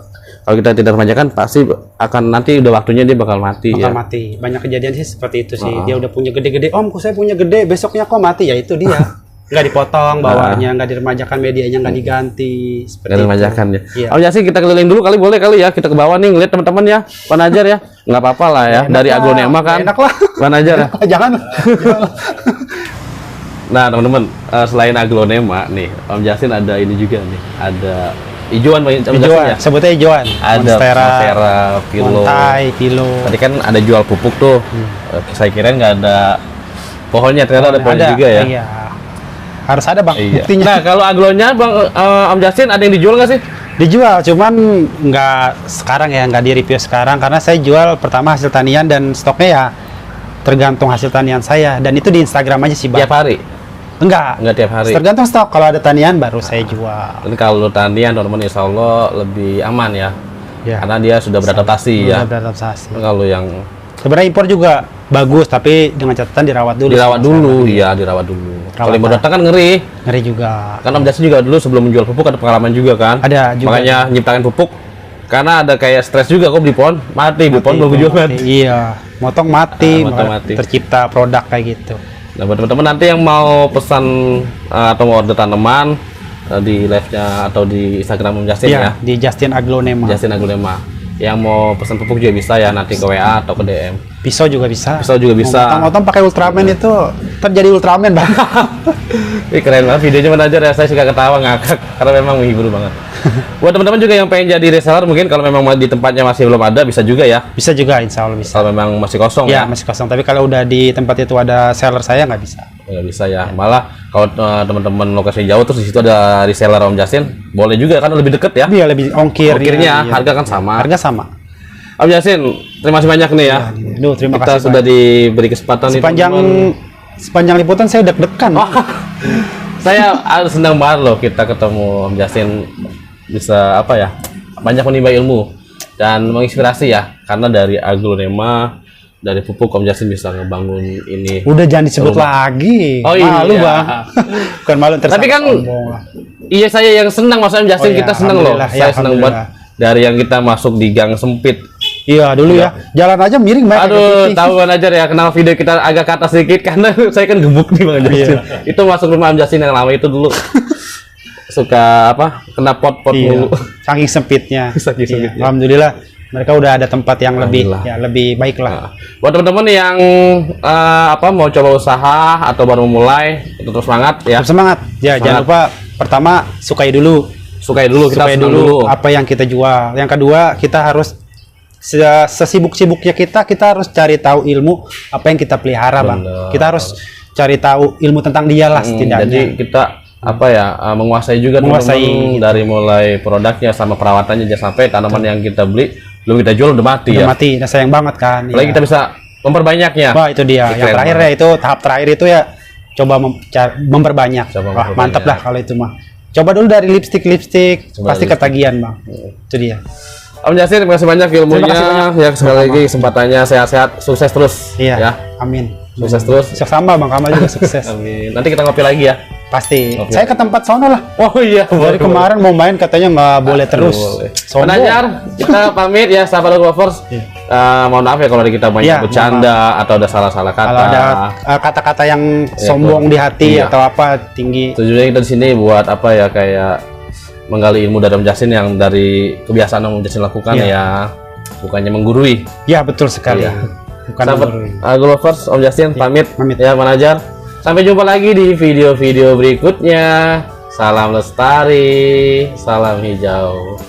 kalau kita tidak remajakan pasti akan nanti udah waktunya dia bakal mati. Mati. Banyak kejadian sih seperti itu sih. Dia udah punya gede-gede, Om, kok saya punya gede, besoknya kok mati, ya itu dia. Nggak dipotong bawahnya, nggak diremajakan, medianya nggak diganti. Nggak diremajakan ya. Om Justin kita keliling dulu kali, boleh kali ya kita ke bawah nih ngeliat teman-teman ya, Manajer ya. Nggak apa-apa lah ya, dari aglonema kan. Enak lah. Manajer ya. Jangan. Nah teman-teman, selain aglonema nih, Om Justin ada ini juga nih, ada hijauan ya? Sebutnya hijauan. Ada Monstera, Pilo. Tadi kan ada jual pupuk tuh. Saya kira nggak ada pohonnya, ternyata ada pohonnya juga ya. Iya. Harus ada Bang, buktinya. Nah kalau aglonya Bang Om Justin ada yang dijual nggak sih? Dijual, cuman nggak sekarang ya, nggak di review sekarang karena saya jual pertama hasil tanian dan stoknya ya tergantung hasil tanian saya, dan itu di Instagram aja sih Bang. Tiap hari? Enggak tiap hari. Tergantung stok. Kalau ada tanian baru saya jual. Ini kalau tanian teman-teman insya Allah lebih aman ya. Karena dia sudah beradaptasi ya. Kalau yang sebenarnya impor juga bagus, tapi dengan catatan dirawat dulu. Dirawat dulu. Kalau impor datang kan ngeri juga. Kan Om Justin juga dulu sebelum menjual pupuk ada pengalaman juga kan. Ada juga. Makanya nyiptakan pupuk karena ada kayak stres juga, kok beli pohon mati belum jual mati. Iya, motong mati. Tercipta produk kayak gitu. Nah buat teman-teman nanti yang mau pesan atau mau order tanaman di live-nya atau di Instagram Om Justin ya. Di Justin Aglonema. Yang mau pesan pupuk juga bisa ya, nanti ke WA atau ke DM. Pisau juga bisa. Motong pakai Ultraman itu terjadi Ultraman Bang. Ini keren banget videonya Manajer ya, saya suka ketawa ngakak karena memang menghibur banget. Buat teman-teman juga yang pengen jadi reseller, mungkin kalau memang di tempatnya masih belum ada bisa juga ya. Bisa juga, insya Allah bisa. Kalau memang masih kosong ya. Masih kosong, tapi kalau udah di tempat itu ada seller saya nggak bisa. Nggak bisa ya. Malah kalau teman-teman lokasi jauh terus di situ ada reseller Om Justin, boleh juga kan lebih deket ya. Iya, lebih ongkirnya. Harga kan sama. Harga sama. Om Justin, terima kasih banyak nih ya. Terima kasih. Kita sudah diberi kesempatan sepanjang liputan saya deg-degan. Saya senang banget loh kita ketemu Om Justin, bisa apa ya, banyak menimba ilmu dan menginspirasi ya, karena dari aglonema, dari pupuk Om Justin bisa ngebangun ini. Udah jangan disebut lagi. Malu Bang. Bukan malu, tapi kan iya saya yang senang, maksudnya Justin kita senang loh. Saya senang banget dari yang kita masuk di gang sempit. Iya dulu ya, jalan aja miring banget. Aduh, tahu aja ya, kenal video kita agak ke atas sedikit karena saya kan gemuk nih Bang Justin. Itu masuk rumah Om Justin yang lama itu dulu. Suka apa? Kena pot-pot mulu. Saking sempitnya. Alhamdulillah mereka udah ada tempat yang lebih baik lah. Buat teman-teman yang mau coba usaha atau baru mulai, tetap semangat ya. Tetap semangat. Ya, jangan lupa pertama sukai dulu apa yang kita jual. Yang kedua, kita harus sesibuk-sibuknya kita harus cari tahu ilmu apa yang kita pelihara Bang. Kita harus cari tahu ilmu tentang dia lah setidaknya. Jadi kita apa ya, menguasai juga teman-teman, dari mulai produknya sama perawatannya, jangan sampai tanaman yang kita beli belum kita jual udah mati udah ya. mati, nah sayang banget kan. Apalagi kita bisa memperbanyaknya. Wah itu dia. Yang Keren terakhir ya itu tahap terakhir itu ya coba memperbanyak. Coba Wah memperbanyak. mantap lah kalau itu mah. Coba dulu dari lipstick pasti ketagihan bang. Itu dia. Om Justin, terima kasih banyak ilmunya. Terima kasih banyak. Ya sekali lagi kesempatannya, sehat-sehat, sukses terus. Iya. Ya. Amin. Sukses terus. Sukses sama bang Kamal juga sukses. Amin. Nanti kita ngopi lagi ya. Pasti. Oke. Saya ke tempat sono lah. Oh iya. Dari kemarin mau main katanya nggak boleh terus. Sombong. Penanyar, kita pamit ya, sahabat lovers. Iya. Mohon maaf ya kalau kita banyak Iya, bercanda atau ada salah-salah kata. Kalau ada kata-kata yang sombong di hati Iya. atau apa tinggi. Tujuannya kita di sini buat apa ya, kayak menggali ilmu dari Om Justin yang dari kebiasaan Om Justin lakukan Iya. ya, bukannya menggurui. Ya betul sekali. Iya. Bukan Sahabat menggurui. lovers, Om Justin pamit. pamit. Ya, Manajer. Sampai jumpa lagi di video-video berikutnya. Salam lestari, salam hijau.